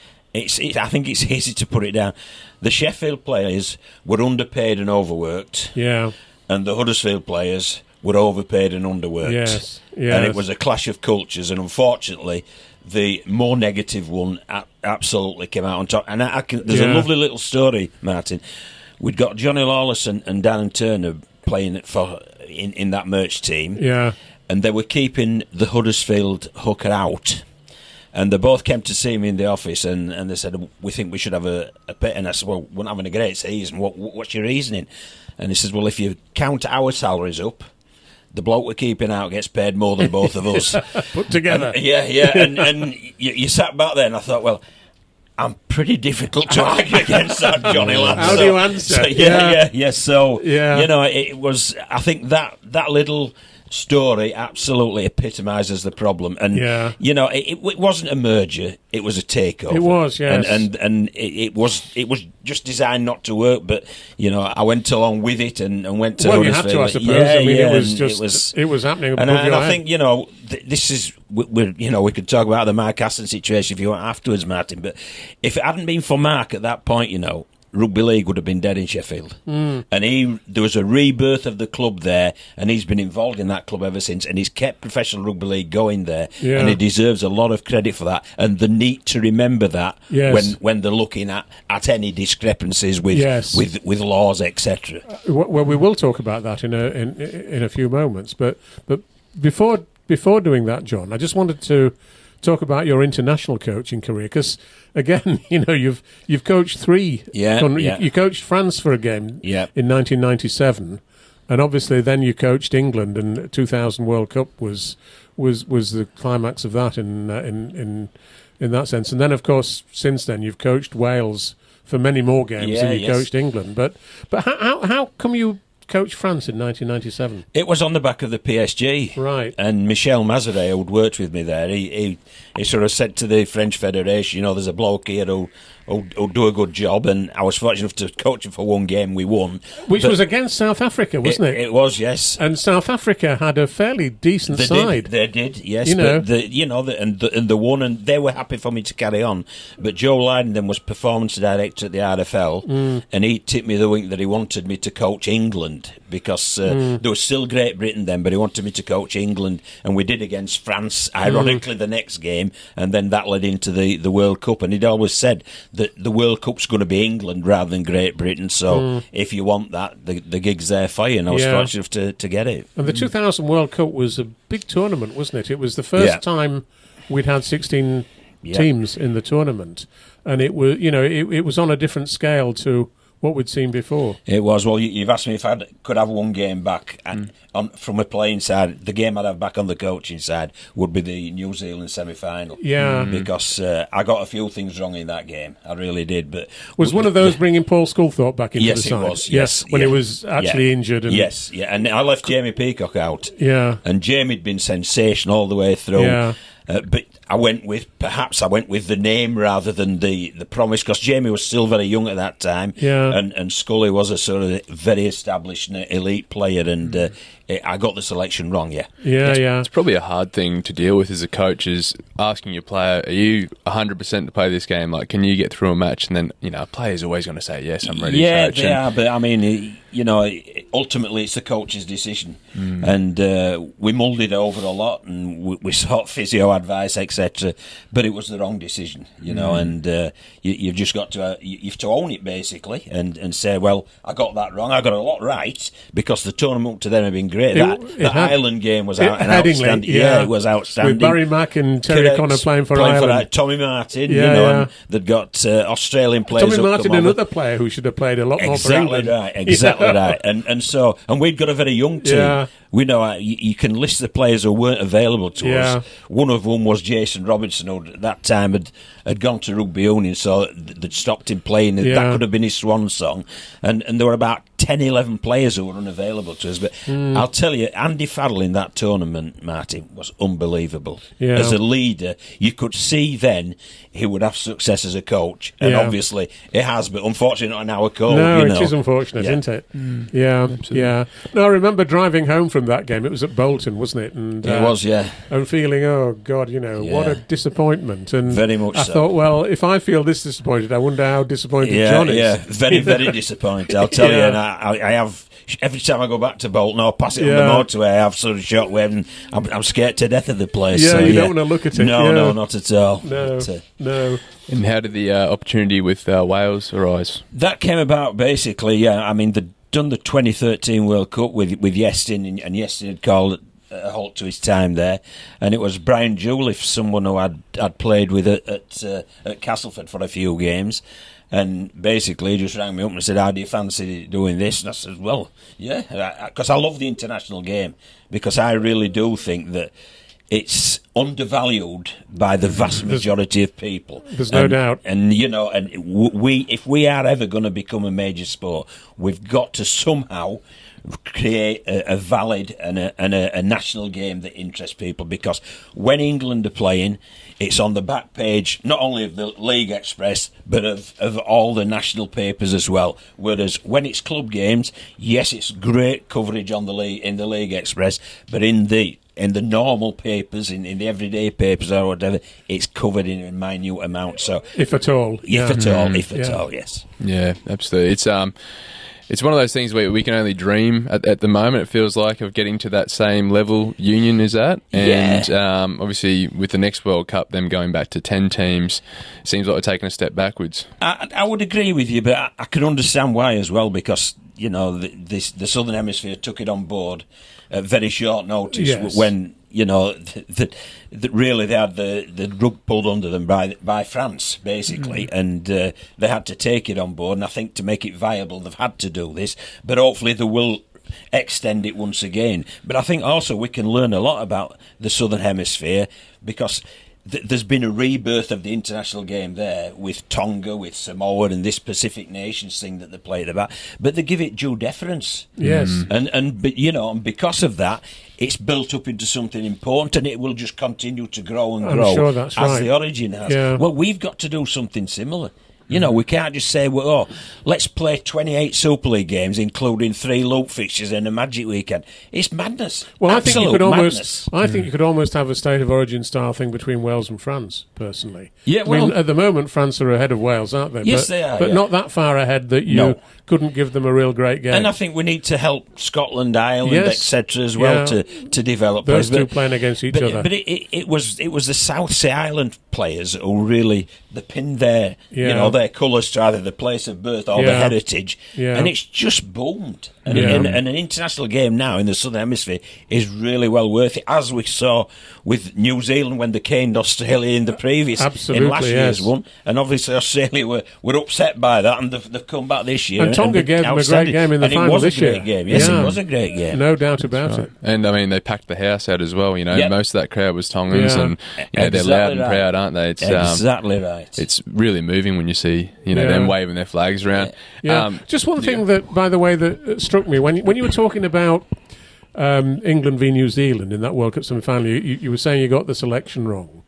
think it's easy to put it down. The Sheffield players were underpaid and overworked. Yeah. And the Huddersfield players were overpaid and underworked. Yes. And it was a clash of cultures, and unfortunately, the more negative one absolutely came out on top. And there's a lovely little story, Martyn. We'd got Johnny Lawless and Darren Turner playing in that merch team. Yeah. And they were keeping the Huddersfield hooker out. And they both came to see me in the office, and they said, we think we should have a pit. And I said, well, we're not having a great season. What's your reasoning? And he says, well, if you count our salaries up, the bloke we're keeping out gets paid more than both of us. Put together. And you sat back there, and I thought, well, I'm pretty difficult to argue against that, Johnny Lance. How do you answer? So, it was, I think that little story absolutely epitomises the problem. And, it wasn't a merger, it was a takeover. It was, yes. And it was just designed not to work, but, I went along with it and went to Huddersfield. You had to, I suppose. It was happening above your head. I think, this is, we could talk about the Mark Aston situation if you want afterwards, Martyn, but if it hadn't been for Mark at that point, rugby league would have been dead in Sheffield. And there was a rebirth of the club there, and he's been involved in that club ever since, and he's kept professional rugby league going there, and he deserves a lot of credit for that, and the need to remember that when they're looking at any discrepancies with laws, etc. Well, we will talk about that in a few moments, but before doing that, John, I just wanted to talk about your international coaching career, because again, you've coached three. You coached France for a game in 1997, and obviously then you coached England, and the 2000 World Cup was the climax of that in that sense. And then, of course, since then you've coached Wales for many more games than you coached England. But how come you coached France in 1997? It was on the back of the PSG, right? And Michel Mazaret, who'd worked with me there, he sort of said to the French Federation, there's a bloke here who'll do a good job, and I was fortunate enough to coach him for one game. We won, which was against South Africa, wasn't it? It was, yes. And South Africa had a fairly decent side. They did, yes. But they won, and they were happy for me to carry on. But Joe Lydon then was performance director at the RFL, and he tipped me the wink that he wanted me to coach England, because there was still Great Britain then, but he wanted me to coach England, and we did against France, ironically, the next game, and then that led into the World Cup. And he'd always said that the World Cup's going to be England rather than Great Britain, so if you want that, the gig's there for you, and I was fortunate enough to get it. And the 2000 World Cup was a big tournament, wasn't it? It was the first time we'd had 16 teams in the tournament, and it was, it was on a different scale to what we'd seen before. It was. Well, you've asked me if I could have one game back, and from a playing side, the game I'd have back on the coaching side would be the New Zealand semi-final. Yeah. Because I got a few things wrong in that game. I really did. But was one of those bringing Paul Schoolthorpe back into the side? Yes, it was. Yes, when he was actually injured. And and I left Jamie Peacock out. Yeah. And Jamie'd been sensational all the way through. Yeah. But I went with the name rather than the promise, because Jamie was still very young at that time, and Scully was a sort of very established elite player, and I got the selection wrong. It's probably a hard thing to deal with as a coach, is asking your player, are you 100% to play this game? Like, can you get through a match? And then a player's always going to say, yes, I'm ready. Yeah, coach. They are, but I mean, ultimately it's the coach's decision, and we mulled it over a lot, and we sought physio advice, etc. But it was the wrong decision, and you've just got to you have to own it basically, and say, well, I got that wrong. I got a lot right, because the tournament to them had been great. The Ireland game was outstanding. It was outstanding. With Barry Mack and Terry Connor playing for Ireland. Tommy Martyn, and they'd got Australian players. Tommy Martyn, another player who should have played a lot more for England. Exactly right. And we'd got a very young team. Yeah. We know you can list the players who weren't available to us. One of them was Jason Robinson, who at that time had gone to rugby union, so they'd stopped him playing. That could have been his swan song. And there were about 10, 11 players who were unavailable to us. But I'll tell you, Andy Farrell in that tournament, Martyn, was unbelievable. Yeah. As a leader, you could see then he would have success as a coach. And obviously he has, but unfortunately not an hour cold. No, it is unfortunate, isn't it? Yeah, absolutely. Yeah. No, I remember driving home from that game. It was at Bolton, wasn't it? And it was, and feeling, oh God, what a disappointment. And very much I thought, well, if I feel this disappointed, I wonder how disappointed John is. Yeah, very, very disappointed. I'll tell you. And I have, every time I go back to Bolton or pass it on the motorway, I have sort of shockwave, and I'm scared to death of the place. Yeah, so, you don't want to look at it. No, not at all. No, no. And how did the opportunity with Wales arise? That came about basically, I mean, they'd done the 2013 World Cup with Yestin, and Yestin had called a halt to his time there, and it was Brian Jouliffe, someone who I'd played with at Castleford for a few games. And basically, he just rang me up and said, how do you fancy doing this? And I said, well, yeah, because I love the international game, because I really do think that it's undervalued by the vast majority of people. There's no doubt. And, if we are ever going to become a major sport, we've got to somehow create a valid and a national game that interests people, because when England are playing, it's on the back page not only of the League Express but of all the national papers as well. Whereas when it's club games, yes, it's great coverage on the League Express, but in the normal papers, in the everyday papers or whatever, it's covered in a minute amount. So if at all, if at all, yes. Yeah, absolutely. It's one of those things where we can only dream at the moment, it feels like, of getting to that same level Union is at. And obviously with the next World Cup, them going back to 10 teams, seems like we're taking a step backwards. I would agree with you, but I can understand why as well, because, you know, the Southern Hemisphere took it on board at very short notice when, you know, that really they had the rug pulled under them by France, basically, and they had to take it on board. And I think to make it viable, they've had to do this, but hopefully they will extend it once again. But I think also we can learn a lot about the Southern Hemisphere, because there's been a rebirth of the international game there with Tonga, with Samoa, and this Pacific Nations thing that they played about. But they give it due deference. Yes. But you know, and because of that, it's built up into something important, and it will just continue to grow and grow. I'm sure that's as right. the origin has. Yeah. Well, we've got to do something similar. You know, we can't just say, well, let's play 28 Super League games, including 3 loop fixtures and a Magic weekend. It's madness. Well, Absolute I think you could madness. you could almost have a state of origin style thing between Wales and France, personally. Yeah, I mean, well, at the moment, France are ahead of Wales, aren't they? Yes, they are, But yeah. not that far ahead that you couldn't give them a real great game. And I think we need to help Scotland, Ireland, Yes. etc. as well Yeah. to develop Those players. two playing against each other. But it was the South Sea Island players who really pinned their their colours to either the place of birth or the heritage, and it's just boomed. And, and an international game now in the Southern Hemisphere is really well worth it, as we saw with New Zealand when they caned Australia in the previous in last year's one, and obviously Australia were upset by that, and they've come back this year. And Tonga gave them a great game in the final this year. It was a great game. Yes, it was a great game. No doubt about it. And I mean, they packed the house out as well. You know, most of that crowd was Tongans, Yeah. and they're loud and proud, aren't they? It's exactly right. It's really moving when you see them waving their flags around. Yeah. Just one thing that, by the way, that struck me when you were talking about England v New Zealand in that World Cup semi-final, you were saying you got the selection wrong.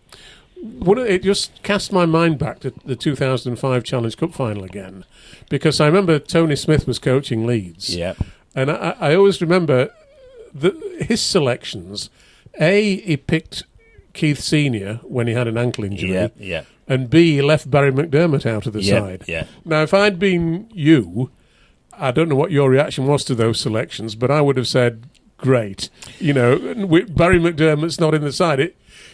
It just cast my mind back to the 2005 Challenge Cup final again, because I remember Tony Smith was coaching Leeds, and I always remember his selections. He picked Keith Senior when he had an ankle injury, and B, he left Barry McDermott out of the side. Now, if I'd been you, I don't know what your reaction was to those selections, but I would have said, great. You know, Barry McDermott's not in the side.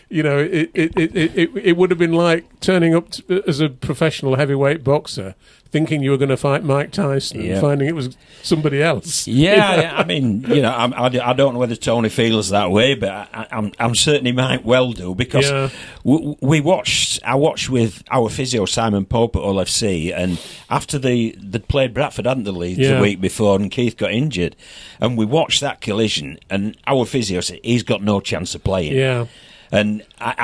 It would have been like turning up as a professional heavyweight boxer, thinking you were going to fight Mike Tyson and finding it was somebody else. I mean, I don't know whether Tony feels that way, but I'm certainly might well do, because I watched with our physio Simon Pope at Hull FC, and after they'd played Bradford, hadn't they, Leeds the week before, and Keith got injured, and we watched that collision, and our physio said he's got no chance of playing. Yeah. And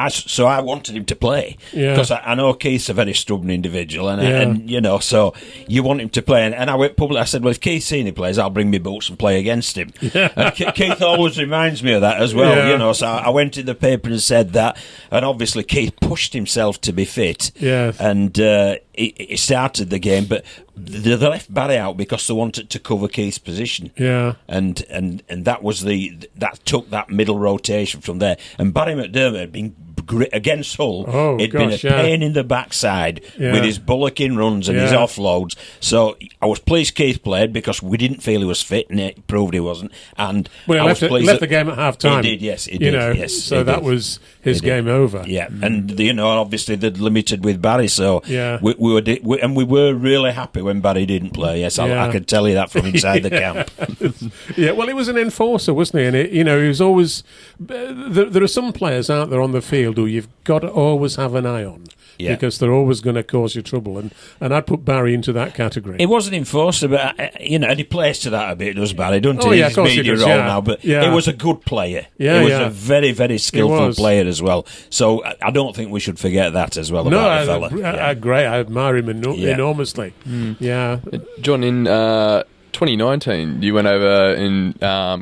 so I wanted him to play, because I know Keith's a very stubborn individual, and so you want him to play. And I went public. I said, well, if Keith Senior plays, I'll bring my boots and play against him. And Keith always reminds me of that as well. So I went in the paper and said that, and obviously Keith pushed himself to be fit. And he started the game, but they left Barry out because they wanted to cover Keith's position. And that was that took that middle rotation from there. And Barry McDermott had been against Hull. It'd been a pain in the backside with his bullocking runs and his offloads. So I was pleased Keith played, because we didn't feel he was fit, and it proved he wasn't. And he left the game at half time. He did, yes. He did. So that was his game over. Yeah, and obviously they'd limited with Barry, so we were really happy when Barry didn't play. Yes, I can tell you that from inside the camp. Well, he was an enforcer, wasn't he? And he was always. There are some players out there on the field who you've got to always have an eye on, because they're always going to cause you trouble, and I'd put Barry into that category. He was an enforcer, but and he plays to that a bit, does Barry, doesn't he? Oh, yeah, of course he does, role now, but he was a good player. He was a very, very skillful player as well. So I don't think we should forget that as well. About the fella. I agree. I admire him enormously. John, in 2019, you went over and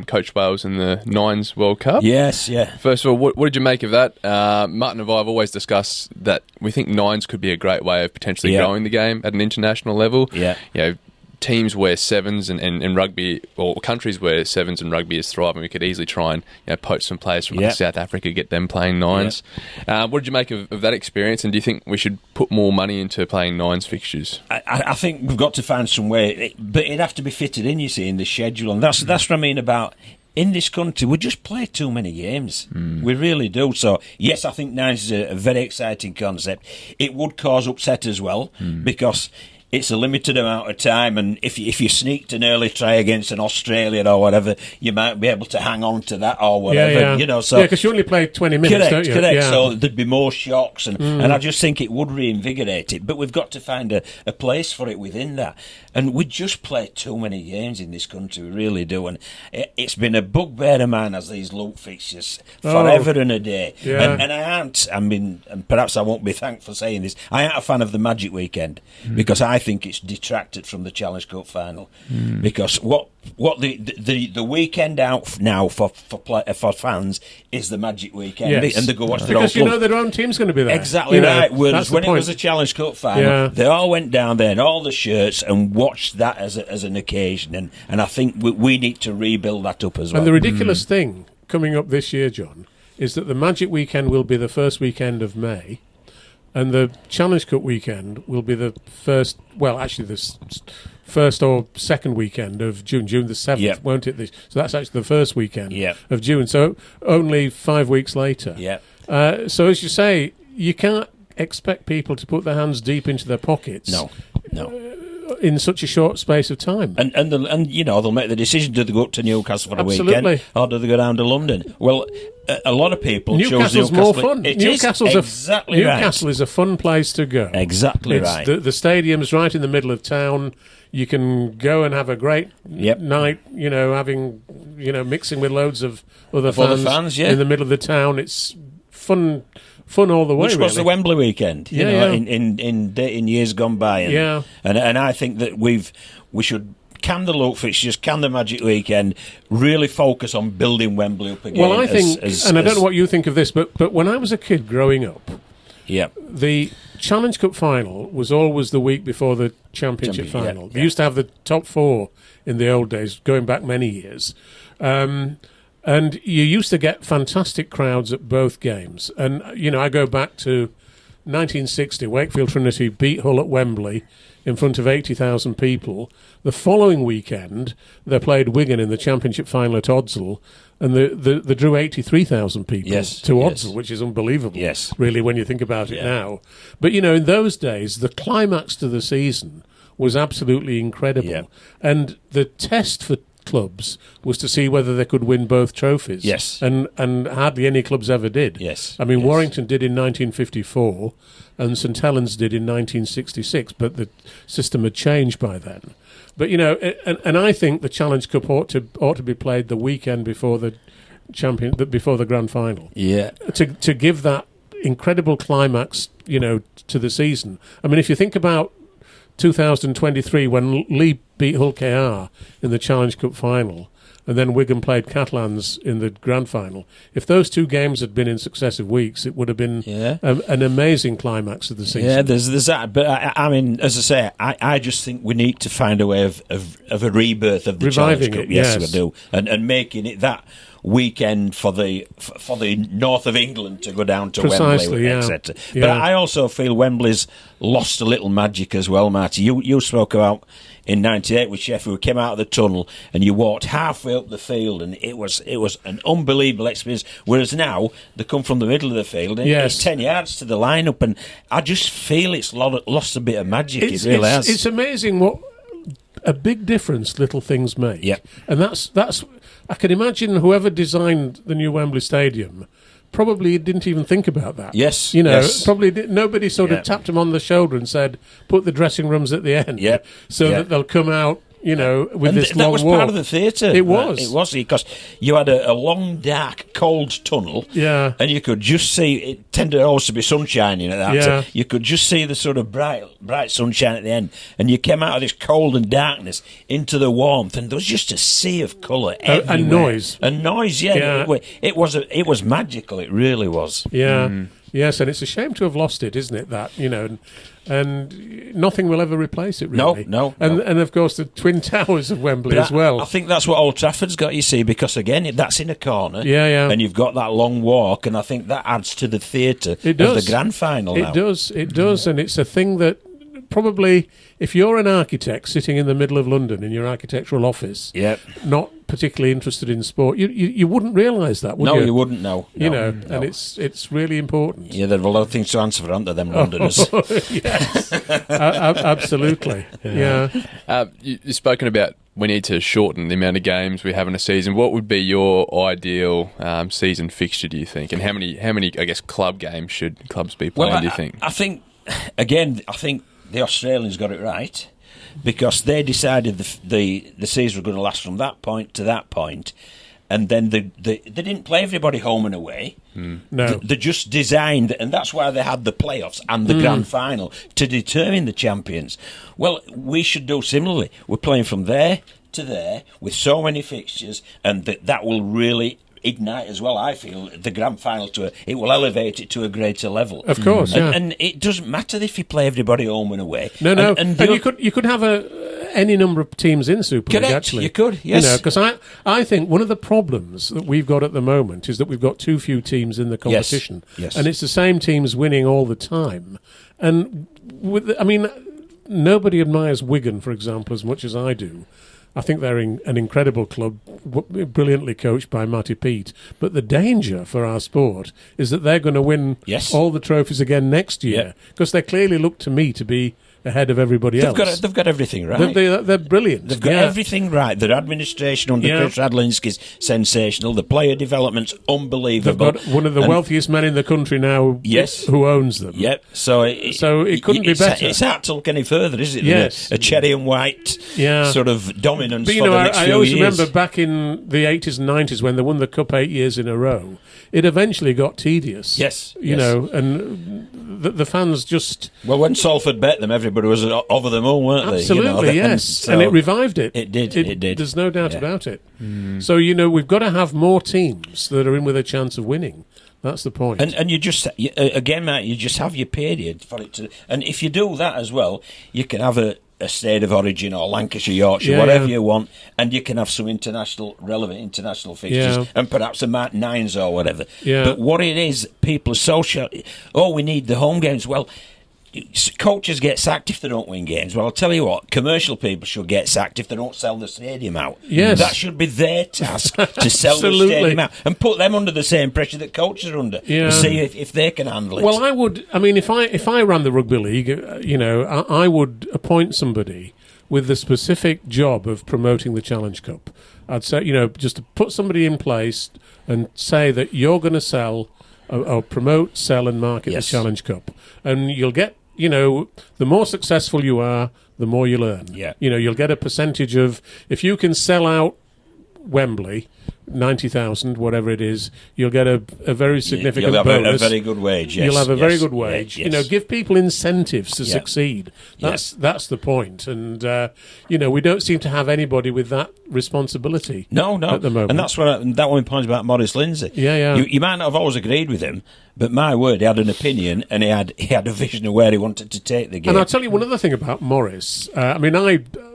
coached Wales in the Nines World Cup. Yes, yeah. First of all, what did you make of that? Martyn and I have always discussed that we think Nines could be a great way of potentially growing the game at an international level. Yeah. Teams where sevens and rugby, or countries where sevens and rugby is thriving, we could easily try and poach some players from South Africa, get them playing nines. What did you make of that experience, and do you think we should put more money into playing nines fixtures? I think we've got to find some way, but it'd have to be fitted in, you see, in the schedule, and that's what I mean about. In this country, we just play too many games. We really do. So, yes, I think nines is a very exciting concept. It would cause upset as well, because it's a limited amount of time, and if you sneaked an early try against an Australian or whatever, you might be able to hang on to that or whatever. So because you only play 20 minutes, don't you? Correct. Yeah. So there'd be more shocks, and I just think it would reinvigorate it. But we've got to find a place for it within that. And we just play too many games in this country, we really do. And it's been a bugbear of mine as these loop fixtures forever and a day. Yeah. And and perhaps I won't be thanked for saying this, I ain't a fan of the Magic Weekend, because I think it's detracted from the Challenge Cup final. Because what the weekend out now for fans is the Magic Weekend, and they go watch their own club. Their own team's going to be there. Exactly right. Whereas when it was a Challenge Cup final, they all went down there in all the shirts and watched that as an occasion, and I think we need to rebuild that up as well. And the ridiculous thing coming up this year, John, is that the Magic Weekend will be the first weekend of May, and the Challenge Cup weekend will be the first or second weekend of June the 7th, won't it? So that's actually the first weekend of June, so only 5 weeks later. So as you say, you can't expect people to put their hands deep into their pockets. No. In such a short space of time, and they'll make the decision: do they go up to Newcastle for the weekend, or do they go down to London? Well, a lot of people choose Newcastle. More fun. Newcastle is a fun place to go. Exactly right. The stadium's right in the middle of town. You can go and have a great night. Mixing with loads of other fans in the middle of the town. It's fun all the way. Which was the Wembley weekend, in years gone by, and I think that we should can the loop fixtures, can the Magic Weekend really focus on building Wembley up again. Well, I think, and I don't know what you think of this, but when I was a kid growing up, the Challenge Cup final was always the week before the Championship final. They used to have the top four in the old days, going back many years. And you used to get fantastic crowds at both games. And, I go back to 1960, Wakefield Trinity beat Hull at Wembley in front of 80,000 people. The following weekend, they played Wigan in the Championship final at Oddsall, and they drew 83,000 people to Oddsall, which is unbelievable, really, when you think about it now. But, in those days, the climax to the season was absolutely incredible. Yeah. And the test for clubs was to see whether they could win both trophies. Yes. And hardly any clubs ever did. Yes. I mean, Warrington did in 1954 and St Helens did in 1966, but the system had changed by then. But, and I think the Challenge Cup ought to be played the weekend before the before the grand final. Yeah. To give that incredible climax, to the season. I mean, if you think about 2023 when Lee beat Hull KR in the Challenge Cup final and then Wigan played Catalans in the grand final, if those two games had been in successive weeks, it would have been an amazing climax of the season. Yeah, there's that. But I mean, as I say, I just think we need to find a way of a rebirth of the Reviving Challenge Cup. It, yes, we do, and making it that weekend for the north of England to go down to Wembley, etc. But I also feel Wembley's lost a little magic as well, Marty. You spoke about in '98 with Sheffield. We came out of the tunnel and you walked halfway up the field, and it was an unbelievable experience. Whereas now they come from the middle of the field and it's 10 yards to the lineup, and I just feel it's lost a bit of magic. It really has. It's amazing what a big difference little things make. Yeah. And that's I can imagine whoever designed the new Wembley Stadium probably didn't even think about that. Yes. Probably nobody sort of tapped him on the shoulder and said, put the dressing rooms at the end. Yeah. So that they'll come out, with and this that long was walk. part of the theatre. It was. It was, because you had a long, dark, cold tunnel, and you could just see, it tended always to be sun shining at that time. You could just see the sort of bright sunshine at the end, and you came out of this cold and darkness into the warmth, and there was just a sea of colour everywhere. And noise. And noise, It was magical, it really was. Yeah. Yes, and it's a shame to have lost it, isn't it, that, and nothing will ever replace it, really. No. And of course, the Twin Towers of Wembley as well. I think that's what Old Trafford's got, you see, because, again, that's in a corner. Yeah. And you've got that long walk, and I think that adds to the theatre of the grand final now. It does, and it's a thing that probably, if you're an architect sitting in the middle of London in your architectural office, not particularly interested in sport, you wouldn't realise that, would you? No, you wouldn't know. And it's really important. Yeah, there are a lot of things to answer for, aren't there, them Londoners? Yes, absolutely. Yeah. You've spoken about we need to shorten the amount of games we have in a season. What would be your ideal season fixture, do you think? And how many I guess, club games should clubs be playing, do you think? I think the Australians got it right, because they decided the season was going to last from that point to that point, and then they didn't play everybody home and away. No, they just designed, and that's why they had the playoffs and the grand final to determine the champions. Well, we should do similarly. We're playing from there to there with so many fixtures, and that will really ignite as well, I feel, the grand final it will elevate it to a greater level. Of course, and it doesn't matter if you play everybody home and away. No, and you could have any number of teams in Super League. Actually, you could, yes. Because I think one of the problems that we've got at the moment is that we've got too few teams in the competition, yes. And it's the same teams winning all the time. And nobody admires Wigan, for example, as much as I do. I think they're an incredible club, brilliantly coached by Matty Pete. But the danger for our sport is that they're going to win all the trophies again next year, because they clearly look to me to be ahead of everybody else. They've got everything right. They're brilliant. They've got everything right. Their administration under Chris Radlinski's sensational. The player development's unbelievable. They've got one of the wealthiest men in the country now who owns them. Yep. So it couldn't be better. It's hard to look any further, is it? Yes. A cherry and white sort of dominance but, for the next few years. I always remember back in the 80s and 90s when they won the Cup 8 years in a row, it eventually got tedious. Yes. And the fans just... Well, when Salford bet them, everybody was over the moon, weren't they? Absolutely, yes. And it revived it. It did. There's no doubt about it. So, we've got to have more teams that are in with a chance of winning. That's the point. And you just, again, Matt, you just have your period for it to... And if you do that as well, you can have a state of origin or Lancashire, Yorkshire, whatever you want, and you can have some relevant international fixtures and perhaps a Mark Nines or whatever. But what it is, people are we need the home games. Well, coaches get sacked if they don't win games. Well, I'll tell you what, commercial people should get sacked if they don't sell the stadium out. Yes. That should be their task, to sell the stadium out and put them under the same pressure that coaches are under, and see if they can handle it. Well, if I ran the Rugby League, I would appoint somebody with the specific job of promoting the Challenge Cup. I'd say, just to put somebody in place and say that you're going to sell or promote, sell and market the Challenge Cup. And you'll get, the more successful you are, the more you'll earn. Yeah. You'll get a percentage of, if you can sell out Wembley, 90,000, whatever it is, you'll get a very significant bonus. You'll have a very good wage, yes. You'll have a very good wage. Yes. Give people incentives to succeed. That's the point. And, we don't seem to have anybody with that responsibility at the moment. And that's that one point about Maurice Lindsay. You might not have always agreed with him, but my word, he had an opinion and he had a vision of where he wanted to take the game. And I'll tell you one other thing about Maurice. I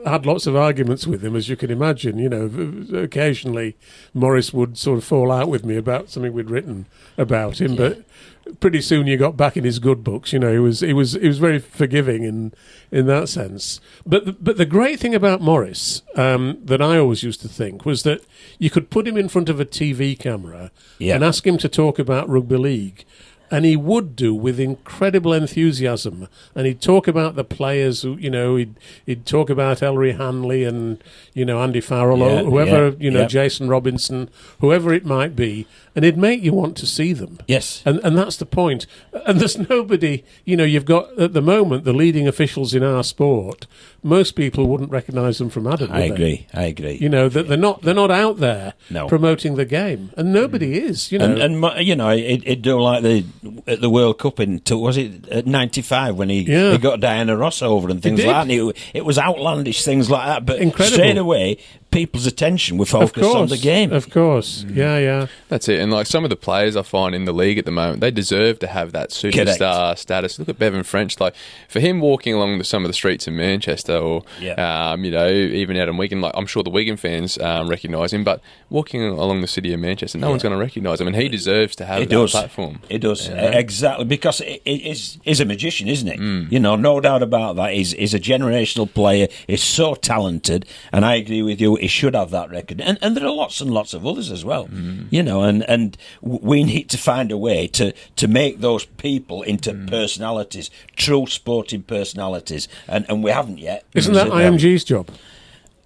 had lots of arguments with him, as you can imagine. Occasionally Maurice would sort of fall out with me about something we'd written about him, but pretty soon you got back in his good books. He was very forgiving in that sense. But the great thing about Maurice that I always used to think was that you could put him in front of a TV camera and ask him to talk about rugby league, and he would do with incredible enthusiasm. And he'd talk about the players, who, he'd talk about Ellery Hanley and, Andy Farrell, or whoever, Jason Robinson, whoever it might be, and it'd make you want to see them. Yes. And that's the point. And there's nobody, you've got, at the moment, the leading officials in our sport, most people wouldn't recognise them from Adam. I agree. That they're not out there promoting the game, and nobody is. It'd do like at the World Cup was it at '95 when he got Diana Ross over and things like that. And it was outlandish things like that, but incredible. Straight away people's attention were focused on the game. Of course, yeah. That's it. And like some of the players I find in the league at the moment, they deserve to have that superstar status. Look at Bevan French. Like for him walking along some of the streets in Manchester, or even out in Wigan, like I'm sure the Wigan fans recognise him, but walking along the city of Manchester, no one's going to recognise him, and he deserves to have that platform. It does exactly, because he's a magician, isn't it? No doubt about that. He's a generational player. He's so talented, and I agree with you. He should have that record, and there are lots and lots of others as well. And we need to find a way to make those people into personalities, true sporting personalities, and we haven't yet. Isn't that IMG's job?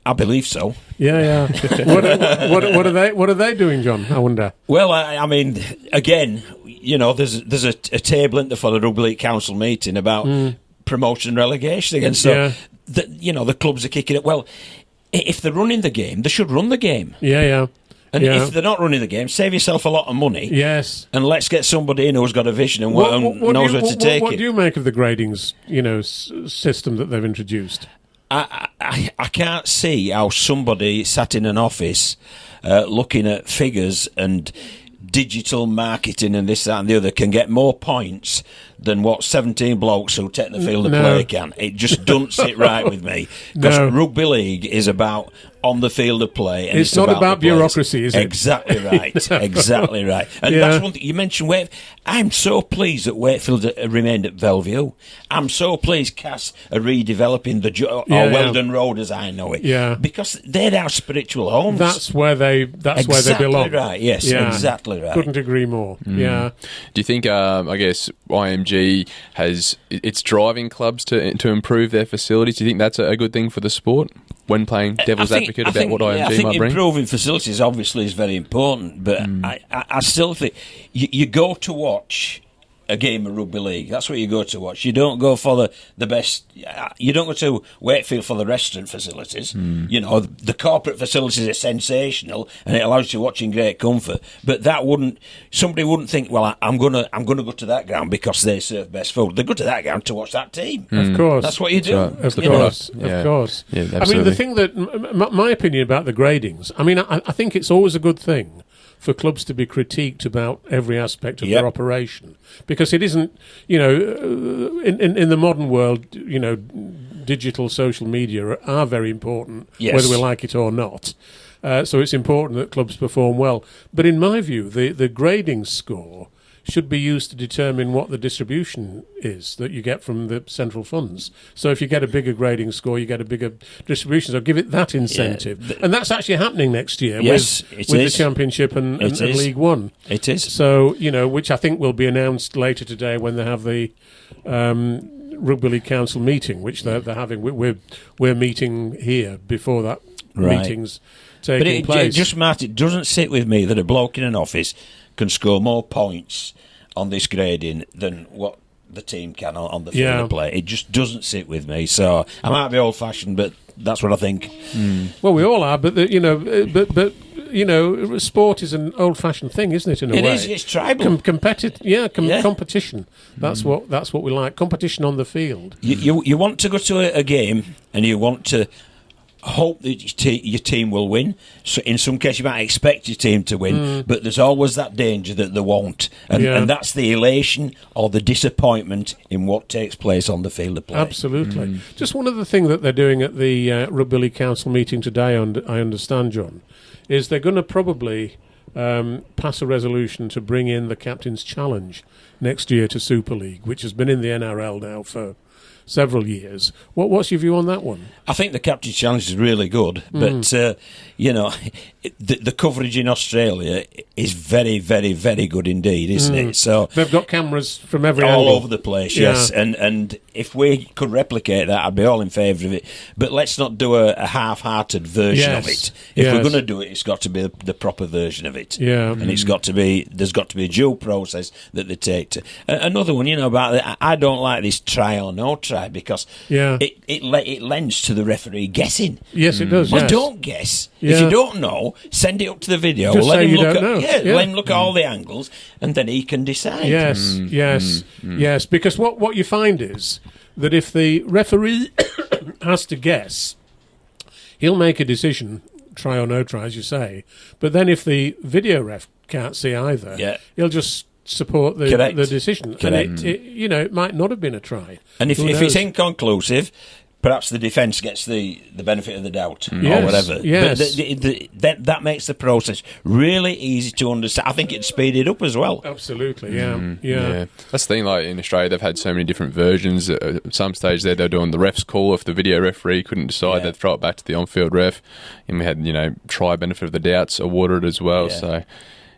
I believe so. Yeah. What are they doing, John? I wonder. Well, I mean, again, there's a table in there for the Rugby League Council meeting about promotion and relegation again. So the clubs are kicking it. Well, if they're running the game, they should run the game. Yeah. And if they're not running the game, save yourself a lot of money. Yes. And let's get somebody in who's got a vision and knows where to take it. What do you make of the gradings, system that they've introduced? I can't see how somebody sat in an office looking at figures and digital marketing and this, that and the other can get more points than what 17 blokes who take the field of play can. It just doesn't sit right with me. Because rugby league is about on the field of play. And it's not about bureaucracy, is it? Exactly right. Exactly right. And that's one thing. You mentioned Wakefield. I'm so pleased that Wakefield remained at Bellevue. I'm so pleased Cass are redeveloping Weldon Road as I know it. Yeah. Because they're our spiritual homes. That's where they belong. Right. Yes, exactly right. Couldn't agree more. Yeah. Do you think, I guess, IMG it's driving clubs to improve their facilities? Do you think that's a good thing for the sport when playing devil's advocate about what IMG might bring? Improving facilities obviously is very important, but I still think you go to watch a game of rugby league. That's what you go to watch. You don't go for the best. You don't go to Wakefield for the restaurant facilities. The corporate facilities are sensational, and it allows you to watch in great comfort. But somebody wouldn't think, well, I'm gonna go to that ground because they serve best food. They go to that ground to watch that team. Of course, that's what you do. Of course. Yeah, I mean, the thing that my opinion about the gradings. I mean, I think it's always a good thing for clubs to be critiqued about every aspect of their operation, because it isn't, in the modern world, digital social media are very important, whether we like it or not. So it's important that clubs perform well. But in my view, the grading score should be used to determine what the distribution is that you get from the central funds. So if you get a bigger grading score, you get a bigger distribution. So give it that incentive. And that's actually happening next year with the Championship and League One. It is. So, which I think will be announced later today when they have the Rugby League Council meeting, which they're having. We're meeting here before that meeting's taking place. But it doesn't sit with me that a bloke in an office can score more points on this grading than what the team can on the field of play. It just doesn't sit with me. So I might be old-fashioned, but that's what I think. Well, we all are, but sport is an old-fashioned thing, isn't it? In a way, it is. It's tribal. Competition. That's what we like. Competition on the field. You want to go to a game, and you want to hope that your team will win. So in some cases, you might expect your team to win, but there's always that danger that they won't. And that's the elation or the disappointment in what takes place on the field of play. Absolutely. Just one other thing that they're doing at the Rugby League Council meeting today, I understand, John, is they're going to probably pass a resolution to bring in the Captain's Challenge next year to Super League, which has been in the NRL now for several years. What's your view on that one? I think the Captain's Challenge is really good, but the coverage in Australia is very, very, very good indeed, isn't it? So they've got cameras from every all angle. over the place, yes. And if we could replicate that, I'd be all in favour of it. But let's not do a half-hearted version of it. If we're going to do it, it's got to be the proper version of it. Yeah, and there's got to be a due process that they take to. Another one, about I don't like this try or no try because it lends to the referee guessing. Yes, it does. Well, don't guess. If you don't know, send it up to the video. Just let say him you look don't know. Let him look at all the angles, and then he can decide. Yes. Because what you find is that if the referee has to guess, he'll make a decision, try or no try, as you say. But then if the video ref can't see either, he'll just support the decision. Correct. And it might not have been a try. And if it's inconclusive, perhaps the defence gets the benefit of the doubt or whatever. Yes. But that makes the process really easy to understand. I think it'd speed it up as well. Absolutely, yeah. That's the thing, like in Australia, they've had so many different versions. At some stage there, they're doing the ref's call. If the video referee couldn't decide, they'd throw it back to the on-field ref. And we had, try benefit of the doubts awarded as well. Yeah. So,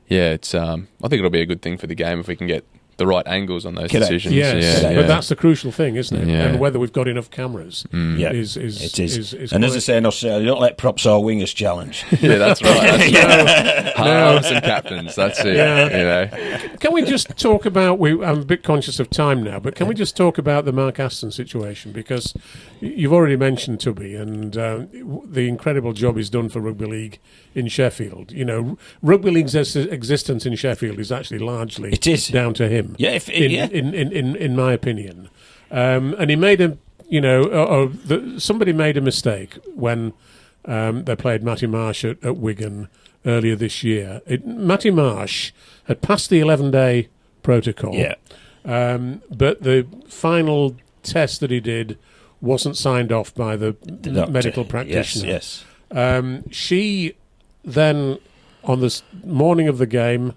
it's I think it'll be a good thing for the game if we can get the right angles on those decisions. Yes, but that's the crucial thing, isn't it? Yeah. And whether we've got enough cameras is it is. is and as I say in Australia, don't let props or wingers challenge. Yeah, that's right. Halves and captains, that's it. Can we just talk about, I'm a bit conscious of time now, but can we just talk about the Mark Aston situation? Because you've already mentioned Tubby and the incredible job he's done for Rugby League in Sheffield. Rugby League's existence in Sheffield is actually largely down to him. Yeah, in my opinion, and he made somebody made a mistake when they played Matty Marsh at Wigan earlier this year. Matty Marsh had passed the 11-day protocol, but the final test that he did wasn't signed off by the medical practitioner. Yes. She then, on the morning of the game,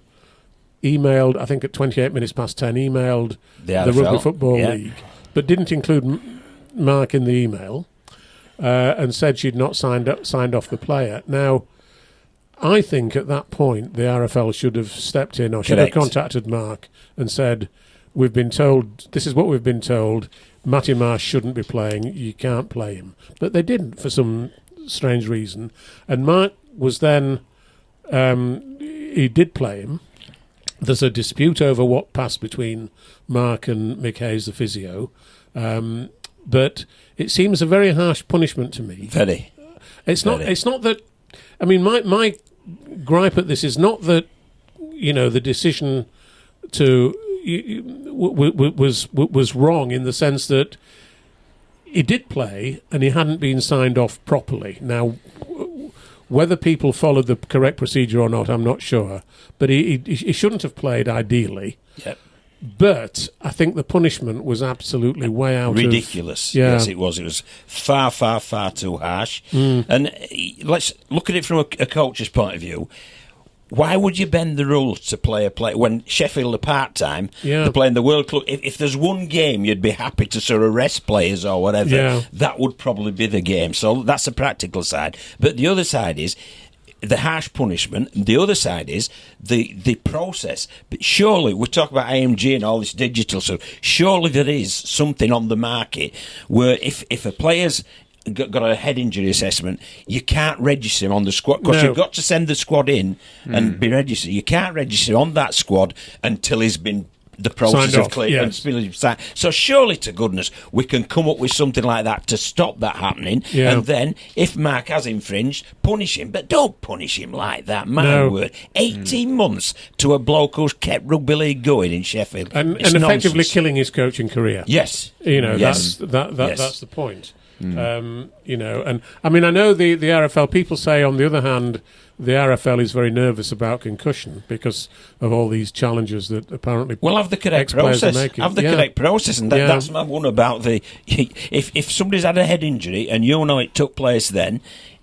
emailed, I think at 28 minutes past 10, emailed the Rugby Football League, but didn't include Mark in the email, and said she'd not signed off the player. Now, I think at that point the RFL should have stepped in, or should have contacted Mark and said, "We've been told, this is what we've been told, Matty Marsh shouldn't be playing, you can't play him." But they didn't for some strange reason. And Mark was then, he did play him. There's a dispute over what passed between Mark and Mick Hayes, the physio, but it seems a very harsh punishment to me. Very. It's not that. I mean, my gripe at this is not that the decision to was wrong in the sense that he did play and he hadn't been signed off properly. Now, whether people followed the correct procedure or not, I'm not sure. But he shouldn't have played, ideally. Yep. But I think the punishment was absolutely way out ridiculous. Yes, it was. It was far, far, far too harsh. And let's look at it from a coach's point of view. Why would you bend the rules to play a play when Sheffield are part-time, they're playing the World Club? If there's one game you'd be happy to sort of rest players or whatever, that would probably be the game. So that's the practical side. But the other side is the harsh punishment. The other side is the process. But surely, we talk about AMG and all this digital stuff, surely there is something on the market where if a player's got a head injury assessment, you can't register him on the squad because you've got to send the squad in and be registered. You can't register on that squad until he's been the process of clear. So surely to goodness we can come up with something like that to stop that happening. And then if Mark has infringed, punish him, but don't punish him like that. My word, 18 months to a bloke who's kept rugby league going in Sheffield and effectively killing his coaching career. Yes, that's the point. And I mean, I know the RFL, people say on the other hand the RFL is very nervous about concussion because of all these challenges that apparently have the correct process. Have the correct process, and that's my one about the if somebody's had a head injury and you know it took place then,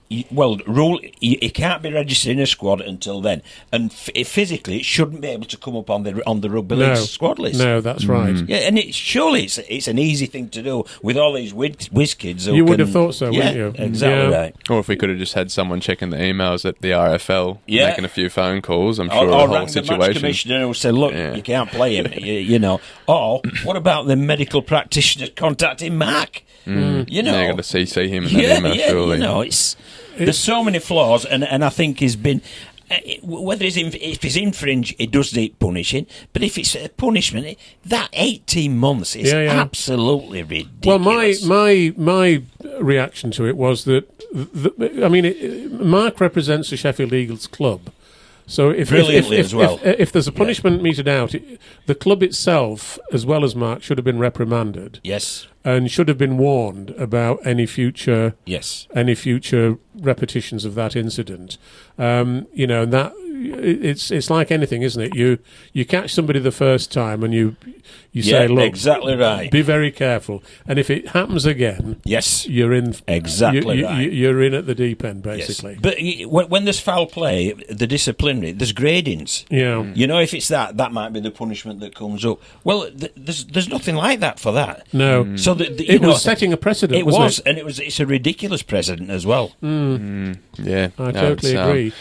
He can't be registered in a squad until then, and physically, it shouldn't be able to come up on the rugby league squad list. No, that's right. Yeah, and surely it's an easy thing to do with all these whiz kids. You would have thought so, wouldn't you? Exactly right. Or if we could have just had someone checking the emails at the RFL, making a few phone calls, I'm sure or the whole rang situation. The match commissioner who said, "Look, you can't play him." you know. Or what about the medical practitioner contacting Mark? You know, they're going to CC him in that email, surely. You know, there's so many flaws, and I think he's been. Whether if he's infringed, it does need punishing. But if it's a punishment, that 18 months is absolutely ridiculous. Well, my reaction to it was that Mark represents the Sheffield Eagles club. So if there's a punishment meted out, the club itself, as well as Mark, should have been reprimanded. Yes, and should have been warned about any future repetitions of that incident. And that it's like anything, isn't it? You catch somebody the first time and you say, look, exactly right. Be very careful. And if it happens again, you're in exactly right. You're in at the deep end, basically. Yes. But when there's foul play, the disciplinary, there's gradings. Yeah. You know, if it's that might be the punishment that comes up. Well, there's nothing like that for that. No. So it was setting a precedent. And it's a ridiculous precedent as well. Yeah, I totally agree.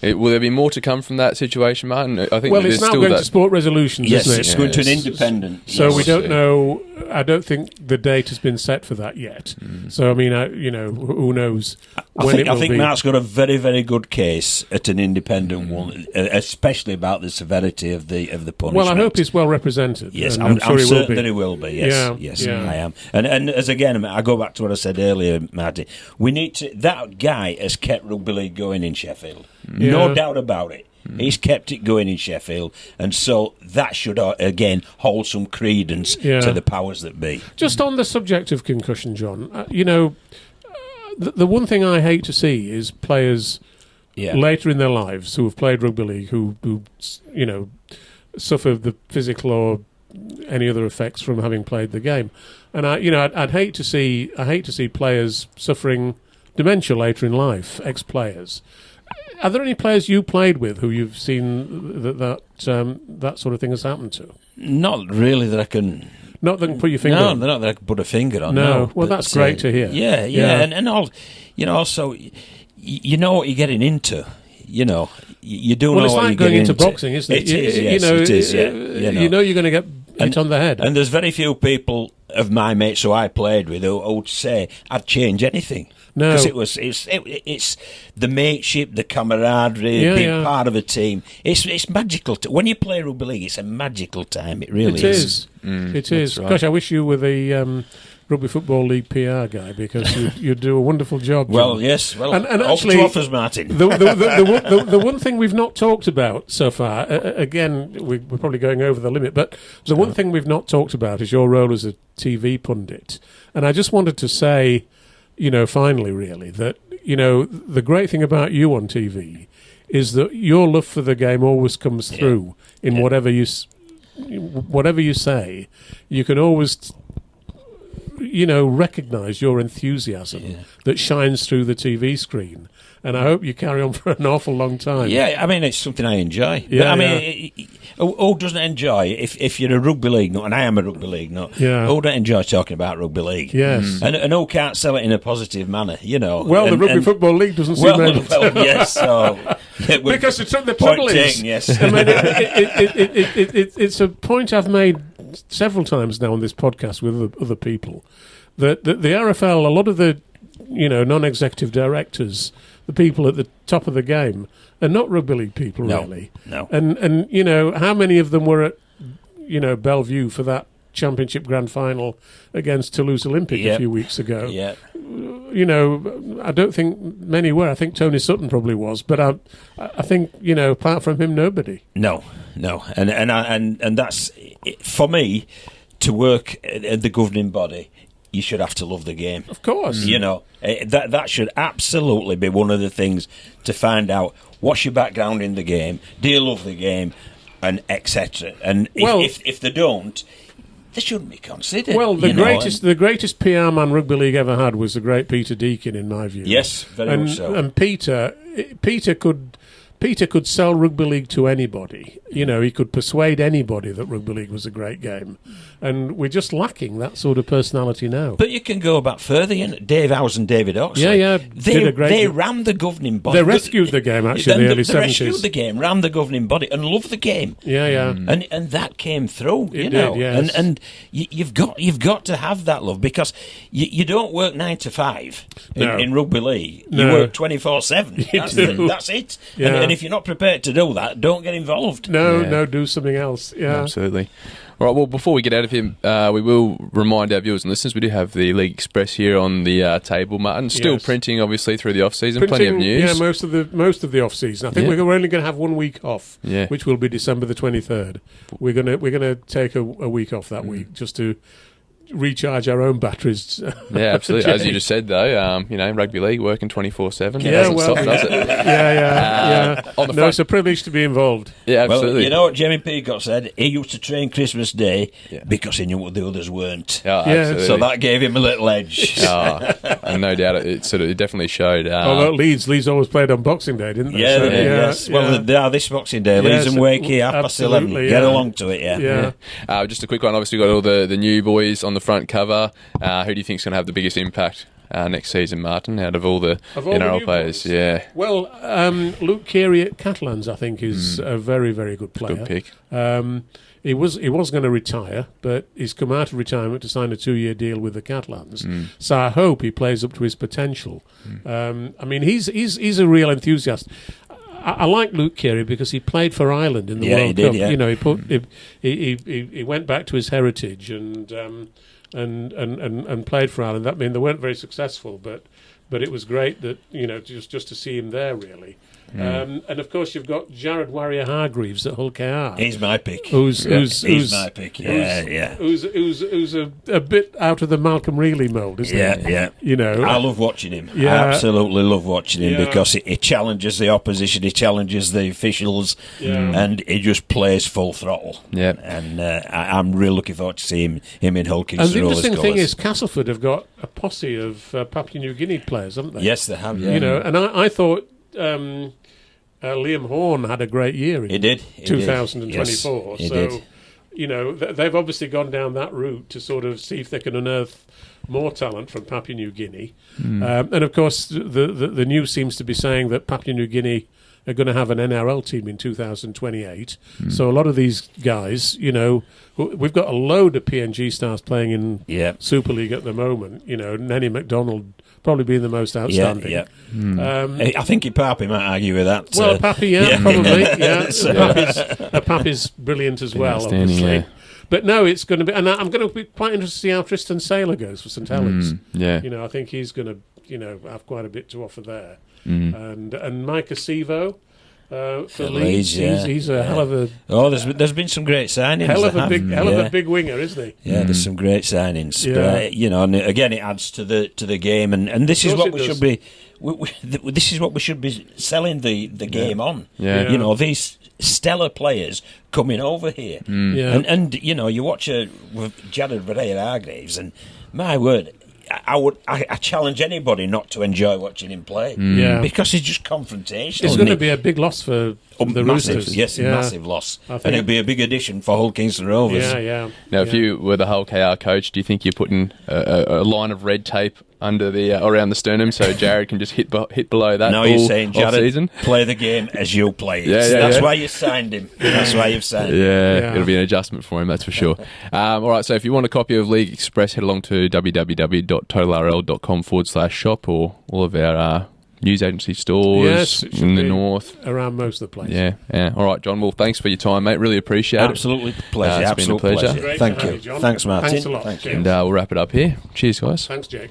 Will there be more to come from that situation, Martyn? I think it's now going to sport resolutions, isn't it? It's going to an independent. So we don't know. I don't think the date has been set for that yet. So I mean, who knows when it will be. I think Mark's got a very, very good case at an independent one, especially about the severity of the punishment. Well, I hope he's well represented. Yes, I'm sure certain that he will be. Yes, I am. And as again, I go back to what I said earlier, Marty. We need to. That guy has kept rugby league going in Sheffield. No doubt about it. He's kept it going in Sheffield, and so that should, again, hold some credence to the powers that be. Just on the subject of concussion, John, the one thing I hate to see is players later in their lives who have played rugby league who suffer the physical or any other effects from having played the game. And I'd hate to see players suffering dementia later in life, ex-players. Are there any players you played with who you've seen that sort of thing has happened to? Not really that I can. Not that I can put your finger on. No, not that I can put a finger on. No. Well, that's great to hear. Yeah. And all, also, you know what you're getting into. You do know what you're getting into. Well, it's like going into boxing, isn't it? It is. You know you're going to get hit on the head. And there's very few people of my mates who I played with who would say I'd change anything. No, because it's the mateship, the camaraderie, being part of a team. It's magical. When you play rugby league, it's a magical time. It really is. It is. Right. Gosh, I wish you were the Rugby Football League PR guy because you do a wonderful job. Well, John. yes. Well, and actually, offers, Martyn. The one thing we've not talked about so far, again, we're probably going over the limit, but the one thing we've not talked about is your role as a TV pundit. And I just wanted to say, finally, really, that, the great thing about you on TV is that your love for the game always comes through in whatever you say. You can always, recognise your enthusiasm that shines through the TV screen. And I hope you carry on for an awful long time. Yeah, I mean, it's something I enjoy. Who doesn't enjoy, if you're a rugby league nut, and I am a rugby league nut, who don't enjoy talking about rugby league? Yes. And who can't sell it in a positive manner, Well, the Rugby Football League doesn't seem able to. Well, yes, so... because the trouble is... Yes. I mean, it's a point I've made several times now on this podcast with other people, that the RFL, a lot of the non-executive directors, the people at the top of the game, are not rugby league people, really. No. And how many of them were at Bellevue for that championship grand final against Toulouse Olympic a few weeks ago? Yeah. I don't think many were. I think Tony Sutton probably was, but I think apart from him, nobody. No, and that's for me to work at the governing body. You should have to love the game. Of course. That should absolutely be one of the things to find out. What's your background in the game? Do you love the game? And etc. And if they don't, they shouldn't be considered. Well, the greatest PR man rugby league ever had was the great Peter Deakin, in my view. Yes, very much so. And Peter could sell rugby league to anybody. He could persuade anybody that rugby league was a great game. And we're just lacking that sort of personality now. But you can go back further. Dave Howes and David Oxley. Yeah. They ran the governing body. They rescued the game, actually, in the early 70s. They rescued the game, ran the governing body, and loved the game. Yeah. And that came through, It did, yes. And you've got to have that love, because you don't work 9 to 5 in rugby league. You work 24/7. That's it. Yeah. And if you're not prepared to do that, don't get involved. No, do something else. Yeah, absolutely. All right, well, before we get out of here, we will remind our viewers and listeners we do have the League Express here on the table, Martin. Still printing, obviously, through the off-season. Plenty of news. Yeah, most of the off-season. I think we're only going to have 1 week off, which will be December the 23rd. We're going to take a week off that week just to recharge our own batteries. Yeah, absolutely. As you just said, though, rugby league working 24/7. Yeah, doesn't stop, does it? Yeah. It's a privilege to be involved. Yeah, absolutely. Well, you know what Jamie Peacock said? He used to train Christmas Day because he knew what the others weren't. Yeah, absolutely. So that gave him a little edge. And no doubt it definitely showed. Although Leeds always played on Boxing Day, didn't they? Yes. Well, they are this Boxing Day. Leeds and Wakey, 11:30. Get along to it, yeah. Just a quick one. Obviously, got all the new boys on the front cover. Who do you think is going to have the biggest impact next season, Martyn, out of all the NRL players? Boys? Yeah. Well, Luke Kear at Catalans, I think, is a very, very good player. Good pick. He was going to retire, but he's come out of retirement to sign a 2-year deal with the Catalans. So I hope he plays up to his potential. He's a real enthusiast. I like Luke Kear because he played for Ireland in the World Cup. Yeah. He went back to his heritage and played for Ireland. That mean they weren't very successful, but it was great that just to see him there really. And of course you've got Jared Warrior-Hargreaves at Hull KR. He's my pick. He's my pick. Who's a bit out of the Malcolm Reilly mould, isn't he? Yeah. I love watching him. Yeah. I absolutely love watching him because he challenges the opposition, he challenges the officials, and he just plays full throttle. Yeah. And I'm really looking forward to seeing him in Hull Kingston. And the interesting thing is, Castleford have got a posse of Papua New Guinea players, haven't they? Yes, they have. Yeah. And I thought Liam Horn had a great year in 2024. He did. They've obviously gone down that route to sort of see if they can unearth more talent from Papua New Guinea. And of course, the news seems to be saying that Papua New Guinea are going to have an NRL team in 2028. So a lot of these guys, we've got a load of PNG stars playing in Super League at the moment. Nenny McDonald probably being the most outstanding. I think Pappy might argue with that. Well, Pappy, probably. Yeah, Pappy's brilliant as well, obviously. Yeah. But no, it's going to be, and I'm going to be quite interested to see how Tristan Saylor goes for St Helens. I think he's going to, have quite a bit to offer there. And Mike Acevo for Leeds, he's a hell of a. Oh, there's been some great signings. Hell of a big winger, isn't he? Yeah, there's some great signings. But, and again, it adds to the game, and this is what we should be. This is what we should be selling the game on. Yeah. These stellar players coming over here, and you watch with Jared Warrior-Hargreaves, and my word. I challenge anybody not to enjoy watching him play because he's just confrontational. It's going to be a big loss for the Roosters. Yes, massive loss, and it'll be a big addition for Hull Kingston Rovers. Now, if you were the Hull KR coach, do you think you're putting a line of red tape under around the sternum so Jared can just hit below that? No, you're saying Jared, season? Play the game as you play it. That's why you signed him. That's why you've signed him. Yeah, it'll be an adjustment for him, that's for sure. All right, so if you want a copy of League Express, head along to www.totalrl.com/shop or all of our news agency stores in the north. Around most of the place. Yeah. All right, John. Well, thanks for your time, mate. Really appreciate it. Absolutely pleasure. It's been a pleasure. Great Thank you. John. Thanks, Martyn. Thanks a lot. Thank you. And we'll wrap it up here. Cheers, guys. Thanks, Jake.